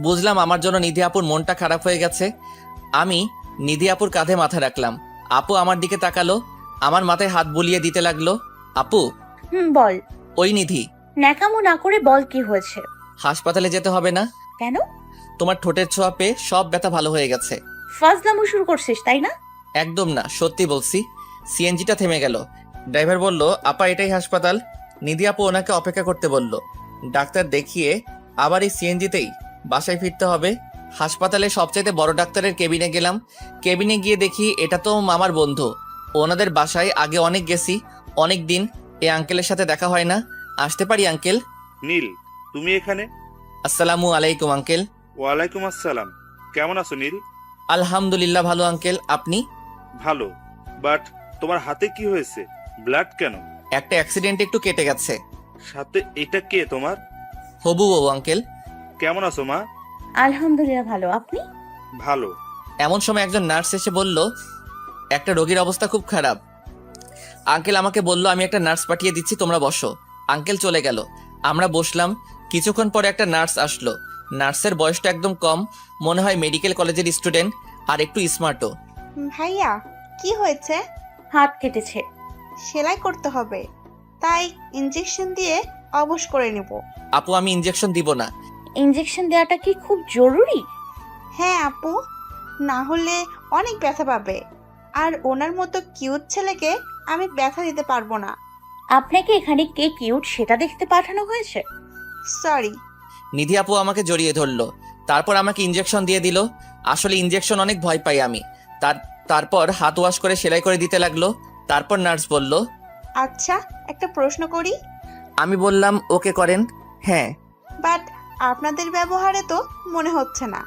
বুঝলাম আমার জন্য নিধি আপুর মনটা খারাপ হয়ে গেছে। আমি নিধি আপুর কাঁধে মাথা রাখলাম। আপু আমার দিকে তাকালো, আমার মাথায় হাত বুলিয়ে দিতে লাগলো। আপু। বল। ওই নিধি। ন্যাকামো না করে বল কি হয়েছে। হাসপাতালে যেতে হবে না। কেন? তোমার ঠোঁটের ছোঁয়া পেয়ে সব ব্যথা ভালো হয়ে গেছে। ফাজলামো শুরু করছিস তাই না? একদম না, সত্যি বলছি। সিএনজিটা থেমে গেল। ড্রাইভার বলল, আপা এটাই হাসপাতাল। নিধি আপু ওনাকে অপেক্ষা করতে বলল। ডাক্তার দেখিয়ে আবার এই সিএনজিতেই বাসায় ফিরতে হবে। হাসপাতালে সবচাইতে বড় ডাক্তারের কেবিনে গেলাম। কেবিনে গিয়ে দেখি এটা তো মামার বন্ধু। ওনাদের বাসায় আগে অনেক গেছি, অনেক দিন এই আঙ্কেলের সাথে দেখা হয় না। আসতে পারি আঙ্কেল? নীল, তুমি এখানে? আসসালামু আলাইকুম আঙ্কেল। ওয়ালাইকুম আসসালাম। কেমন আছো নীল? আলহামদুলিল্লাহ ভালো আঙ্কেল, আপনি? ভালো, বাট তোমার হাতে কি হয়েছে? ব্লাড কেন? একটা অ্যাক্সিডেন্ট, একটু কেটে গেছে। সাথে এটা কে তোমার? হবু বউ আঙ্কেল। কেমন আছো মা? আলহামদুলিল্লাহ ভালো, আপনি? ভালো। এমন সময় একজন নার্স এসে বলল, একটা রোগীর অবস্থা খুব খারাপ। আঙ্কেল আমাকে বলল আমি একটা নার্স পাঠিয়ে দিচ্ছি, তোমরা বসো। আঙ্কেল চলে গেল। আমরা বসলাম। কিছুক্ষণ পরে একটা নার্স আসলো। নার্সের বয়সটা একদম কম, মনে হয় মেডিকেল কলেজের স্টুডেন্ট, আর একটু স্মার্টও। ভাইয়া, কি হয়েছে? হাত কেটেছে। সেলাই করতে হবে, তাই ইনজেকশন দিয়ে অবশ করে নেব। আপু, আমি ইনজেকশন দিব না। ইনজেকশন দেওয়াটা কি খুব জরুরি? হ্যাঁ আপু, না হলে অনেক ব্যথা পাবে, আর ওনার মতো কিউট ছেলেকে আমি ব্যথা দিতে পারবো না। আপনাকে এখানে কে কিউট সেটা দেখতে পাঠানো হয়েছে? সরি। নিধি আপু আমাকে জড়িয়ে ধরলো, তারপর আমাকে ইনজেকশন দিয়ে দিল। আসলে ইনজেকশন অনেক ভয় পাই আমি। তারপর হাত ওয়াশ করে সেলাই করে দিতে লাগলো। তারপর নার্স বলল, আচ্ছা একটা প্রশ্ন করি? আমি বললাম ওকে করেন। হ্যাঁ। বাট আপনাদের ব্যবহারে তো মনে হচ্ছে না।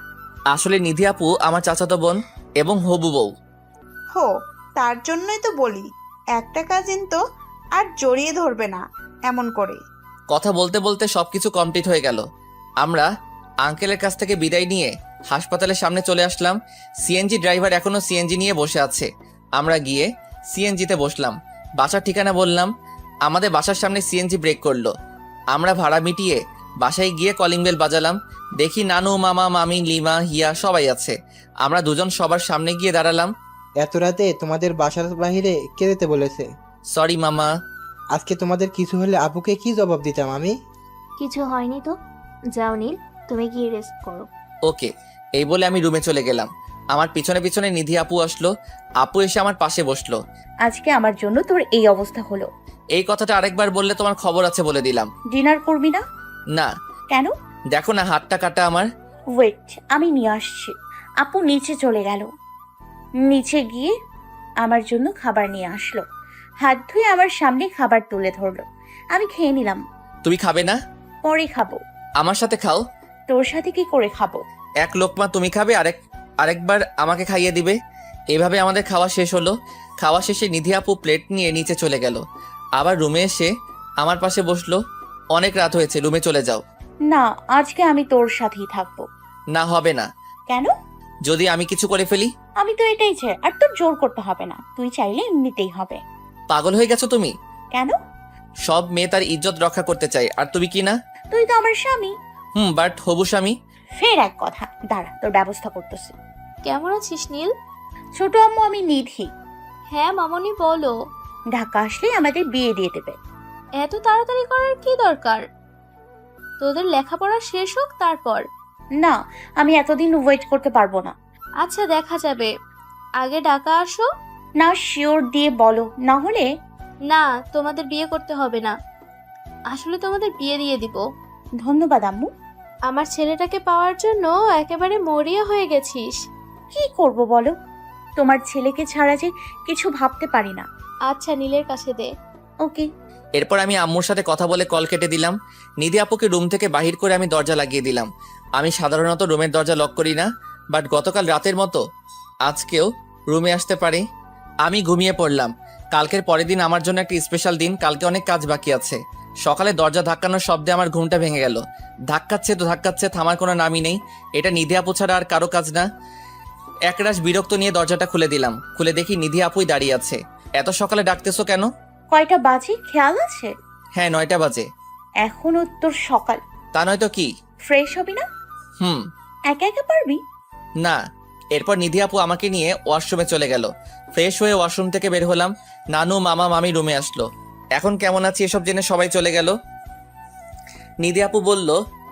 আসলে নিধি আপু আমার চাচাতো বোন এবং হবু বউ। হো, তার জন্যই তো বলি একটা কাজিন তো আর জড়িয়ে ধরবে না এমন করে। কথা বলতে বলতে সবকিছু কমপ্লিট হয়ে গেল। আমরা আঙ্কেলের কাছ থেকে বিদায় নিয়ে হাসপাতালের সামনে চলে আসলাম। সিএনজি ড্রাইভার এখনো সিএনজি নিয়ে বসে আছে। আমরা গিয়ে সিএনজিতে বসলাম। বাসার ঠিকানা বললাম। আমাদের বাসার সামনে সিএনজি ব্রেক করলো। আমরা ভাড়া মিটিয়ে বাসায় গিয়ে কলিং বেল বাজালাম। দেখি নানু, মামা, মামি, লিমা, হিয়া সবাই আছে। আমরা দুজন সবার সামনে গিয়ে দাঁড়ালাম। এত রাতে তোমাদের বাসার বাইরে কে যেতে বলেছে? সরি মামা। আজকে তোমাদের কিছু হলে আপুকে কি জবাব দিতাম আমি? কিছু হয়নি তো, যাও নীল, তুমি গিয়ে রেস্ট করো। ওকে, এই বলে আমি রুমে চলে গেলাম। আমার পিছনে পিছনে নিধি আপু আসলো। আপু এসে আমার পাশে বসলো। আজকে আমার জন্য তোর এই অবস্থা হলো। এই কথাটা আরেকবার বললে তোমার খবর আছে বলে দিলাম। ডিনার করবি না? না। কেন? দেখো না হাতটা কাটা আমার। ওয়েট, আমি নিয়ে আসছি। আপু নিচে চলে গেল। নিচে গিয়ে আমার জন্য খাবার নিয়ে আসলো। হাত ধুয়ে আমার সামনে খাবার তুলে ধরলো। আমি খেয়ে নিলাম। তুমি খাবে না? পরে খাবো। আমার সাথে খাও। তোর সাথে কি করে খাবো? এক লোকমা তুমি খাবে, আরেকবার আমাকে খাইয়ে দিবে। এভাবে আমাদের খাওয়া শেষ হলো। খাওয়া শেষে নিধি আপু প্লেট নিয়ে নিচে চলে গেল। আবার রুমে এসে আমার পাশে বসলো। অনেক রাত হয়েছে, রুমে চলে যাও। না, আজকে আমি তোর সাথেই থাকবো। না, হবে না। কেন? যদি আমি কিছু করে ফেলি? আমি তো এটাই চাই, আর তোর জোর করতে হবে না। তুই চাইলে এমনিতেই হবে। পাগল হয়ে গেছো তুমি? কেন? সব মেয়ে তার ইজ্জত রক্ষা করতে চাই, আর তুমি কি না? তুই তো আমার স্বামী। বাট হবু স্বামী। ফের এক কথা, দাঁড়া তোর ব্যবস্থা করতেছি। কেমন আছিস নীল? ছোট আম্মু, আমি নিধি। হ্যাঁ মামনি, বলো। ঢাকা আসলে আমাদের বিয়ে দিয়ে দেবে। এত তাড়াতাড়ি করার কি দরকার? তোদের লেখাপড়া শেষ হোক তারপর। না, আমি এতদিন ওয়েট করতে পারবো না। আচ্ছা দেখা যাবে, আগে ঢাকা আসো। না, শিওর দিয়ে বলো, না হলে। না, তোমাদের বিয়ে করতে হবে না। আসলে তোমাদের বিয়ে দিয়ে দিব। ধন্যবাদ আম্মু। আমার ছেলেটাকে পাওয়ার জন্য একেবারে মরিয়া হয়ে গেছিস। কি করব বলো? তোমার ছেলেকে ছাড়া যে কিছু ভাবতে পারি না। আচ্ছা নীলের কাছে দে। ওকে। এরপর আমি আম্মুর সাথে কথা বলে কল কেটে দিলাম। নিধি আপুকে রুম থেকে বাহির করে আমি দরজা লাগিয়ে দিলাম। আমি সাধারণত রুমের দরজা লক করি না, বাট গতকাল রাতের মতো আজকেও রুমে আসতে পারি। আমি ঘুমিয়ে পড়লাম। কালকের পরের দিন আমার জন্য একটা স্পেশাল দিন। কালকে অনেক কাজ বাকি আছে। সকালে দরজা ধাক্কানোর শব্দে আমার ঘুমটা ভেঙে গেল। ধাক্কাচ্ছে তো ধাক্কাচ্ছে, থামার কোনো নামই নেই। এটা নিধি আপু ছাড়া আর কারো কাজ না। একরাশ বিরক্ত নিয়ে দরজাটা খুলে দিলাম। খুলে দেখি নিধি আপুই দাঁড়িয়ে আছে। এত সকালে ডাকতেছো কেন? কয়টা বাজে খেয়াল আছে? হ্যাঁ 9টা বাজে। এখনো তোর সকাল। তা নয়তো কি? ফ্রেশ হবি না? একা একা পারবি? না। এরপর নিধি আপু আমাকে নিয়ে ওয়াশরুমে চলে গেল। ফ্রেশ হয়ে ওয়াশরুম থেকে বের হলাম। নানু মামা মামি রুমে আসলো। এখন কেমন আছি এসব জেনে সবাই চলে গেল। নিধি আপু বলল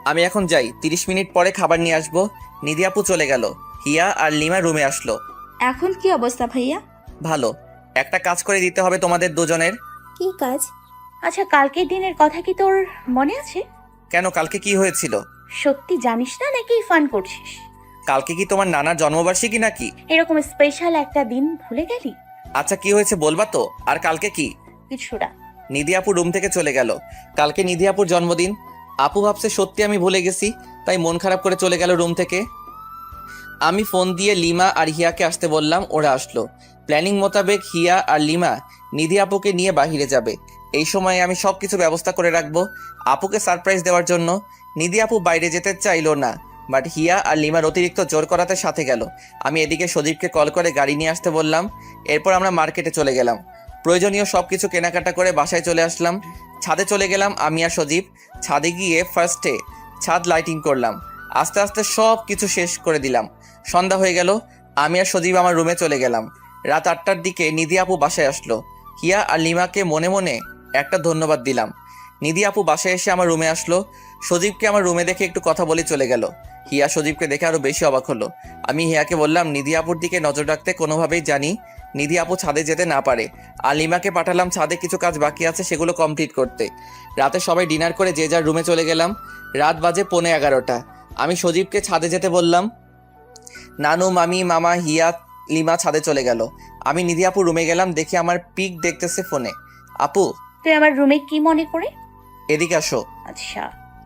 আমি এখন যাই, 30 মিনিট পরে খাবার নিয়ে আসবো। নিধি আপু চলে গেল। হিয়া আর লিমা রুমে আসলো। এখন কি অবস্থা ভাইয়া? ভালো। একটা কাজ করে দিতে হবে তোমাদের দুজনের। কি কাজ? আচ্ছা, কালকের দিনের কথা কি তোর মনে আছে? কেন, কালকে কি হয়েছিল? সত্যি জানিস না নাকি ফান করছিস? কালকে কি তোমার নানার জন্মবার্ষিকী নাকি? এরকম স্পেশাল একটা দিন ভুলে গেলি? আচ্ছা কি হয়েছে বলবা তো? আর কালকে কি? কিছু না। নিধি আপু রুম থেকে চলে গেল। কালকে নিধি আপুর জন্মদিন। আপু ভাবছে সত্যি আমি ভুলে গেছি, তাই মন খারাপ করে চলে গেল রুম থেকে। আমি ফোন দিয়ে লিমা আর হিয়াকে আসতে বললাম, ওরা আসলো। প্ল্যানিং মোতাবেক হিয়া আর লিমা নিধি আপুকে নিয়ে বাহিরে যাবে। এই সময় আমি সবকিছু ব্যবস্থা করে রাখবো আপুকে সারপ্রাইজ দেওয়ার জন্য। নিধি আপু বাইরে যেতে চাইলো না, বাট হিয়া আর লিমার অতিরিক্ত জোর করাতে সাথে গেল। আমি এদিকে সজীবকে কল করে গাড়ি নিয়ে আসতে বললাম। এরপর আমরা মার্কেটে চলে গেলাম। প্রয়োজনীয় সবকিছু কেনাকাটা করে বাসায় চলে আসলাম। ছাদে চলে গেলাম আমি আর সজীব। ছাদে গিয়ে ফার্স্টে ছাদ লাইটিং করলাম। আস্তে আস্তে সব কিছু শেষ করে দিলাম। সন্ধ্যা হয়ে গেল। আমি আর সজীব আমার রুমে চলে গেলাম। রাত 8টার দিকে নিধি আপু বাসায় আসলো। হিয়া আর লিমাকে মনে মনে একটা ধন্যবাদ দিলাম। নিধি আপু বাসায় এসে আমার রুমে আসলো। সজীবকে আমার রুমে দেখে একটু কথা বলে চলে গেল। হিয়া সজীবকে দেখে আরো বেশি অবাক হলো। আমি হিয়াকে বললাম নিধি আপুর দিকে নজর রাখতে, কোনোভাবেই জানি নিধি আপু ছাদে যেতে না পারে। আর লিমাকে পাঠালাম ছাদে কিছু কাজ বাকি আছে সেগুলো কমপ্লিট করতে। রাতে সবাই ডিনার করে যে যার রুমে চলে গেলাম। রাত বাজে 11:15। আমি সজীবকে ছাদে যেতে বললাম। নানু মামি মামা হিয়া লিমা ছাদে চলে গেল। আমি নিধি আপু রুমে গেলাম। দেখি আমার পিক দেখতেছে ফোনে। আপু তুই আমার রুমে কি মনে করে? এদিকে আসো। আচ্ছা।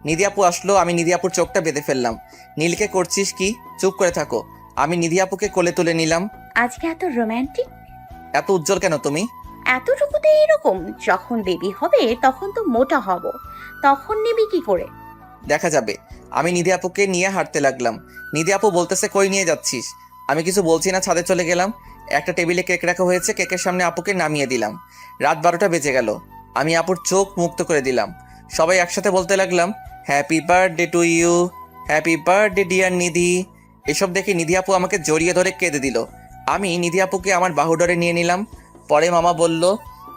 নিধি আপু আসলো। আমি নিধি আপুর চোখটা বেঁধে ফেললাম। নীলকে করছিস কি? চুপ করে থাকো। আমি নিধি আপুকে কোলে তুলে নিলাম। আজকে এত রোমান্টিক, এত উজ্জ্বল কেন তুমি? এতটুকুতে এরকম? যখন বেবি হবে তখন তো মোটা হব, তখন নিবি কি করে? দেখা যাবে। আমি নিধি আপুকে নিয়ে হাঁটতে লাগলাম। নিধি আপু বলতেছে কই নিয়ে যাচ্ছিস? আমি কিছু বলছি না, ছাদে চলে গেলাম। একটা টেবিলে কেক রাখা হয়েছে, কেকের সামনে আপুকে নামিয়ে দিলাম। রাত 12টা বেজে গেল। আমি আপুর চোখ মুক্ত করে দিলাম। সবাই একসাথে বলতে লাগলাম happy birthday to you, happy birthday dear Nidhi. এসব দেখে নিধি আপু আমাকে জড়িয়ে ধরে কেঁদে দিল। আমি নিধি আপুকে আমার বাহুডরে নিয়ে নিলাম। পরে মামা বলল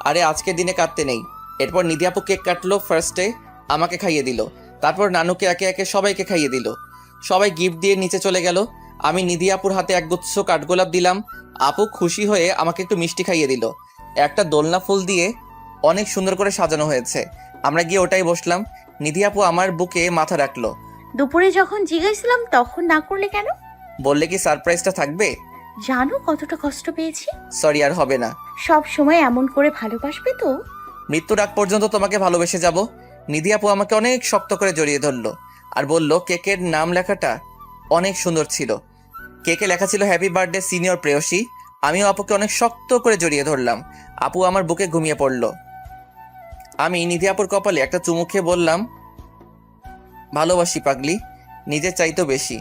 আরে আজকের দিনে কাঁদতে নেই। এরপর নিধি আপু কেক কাটলো। ফার্স্টে আমাকে খাইয়ে দিল, তারপর নানুকে একে একে সবাইকে খাইয়ে দিল। সবাই গিফট দিয়ে নিচে চলে গেল। আমি নিধি আপুর হাতে একগুচ্ছ কাঠগোলাপ দিলাম। আপু খুশি হয়ে আমাকে একটু মিষ্টি খাইয়ে দিল। একটা দোলনা ফুল দিয়ে অনেক সুন্দর করে সাজানো হয়েছে। আমরা গিয়ে ওটাই বসলাম। নিধি আপু আমার বুকে মাথা রাখলো। দুপুরে যখন জিজ্ঞাসছিলাম তখন না করলে কেন? বললে কি সারপ্রাইজটা থাকবে? জানো কতটা কষ্ট পেয়েছি। সরি, আর হবে না। সব সময় এমন করে ভালোবাসবে তো? মৃত্যুর আগ পর্যন্ত তোমাকে ভালোবেসে যাব। নিধি আপু আমাকে অনেক শক্ত করে জড়িয়ে ধরলো আর বলল কেকের নাম লেখাটা অনেক সুন্দর ছিল। কেকে লেখা ছিল হ্যাপি বার্থডে সিনিয়র প্রেয়সী। আমিও আপুকে অনেক শক্ত করে জড়িয়ে ধরলাম। আপু আমার বুকে ঘুমিয়ে পড়ল। আমি নিধি আপুর কপালে একটা চুমু খেয়ে বললাম ভালোবাসি পাগলি, নিজের চাইতেও বেশি।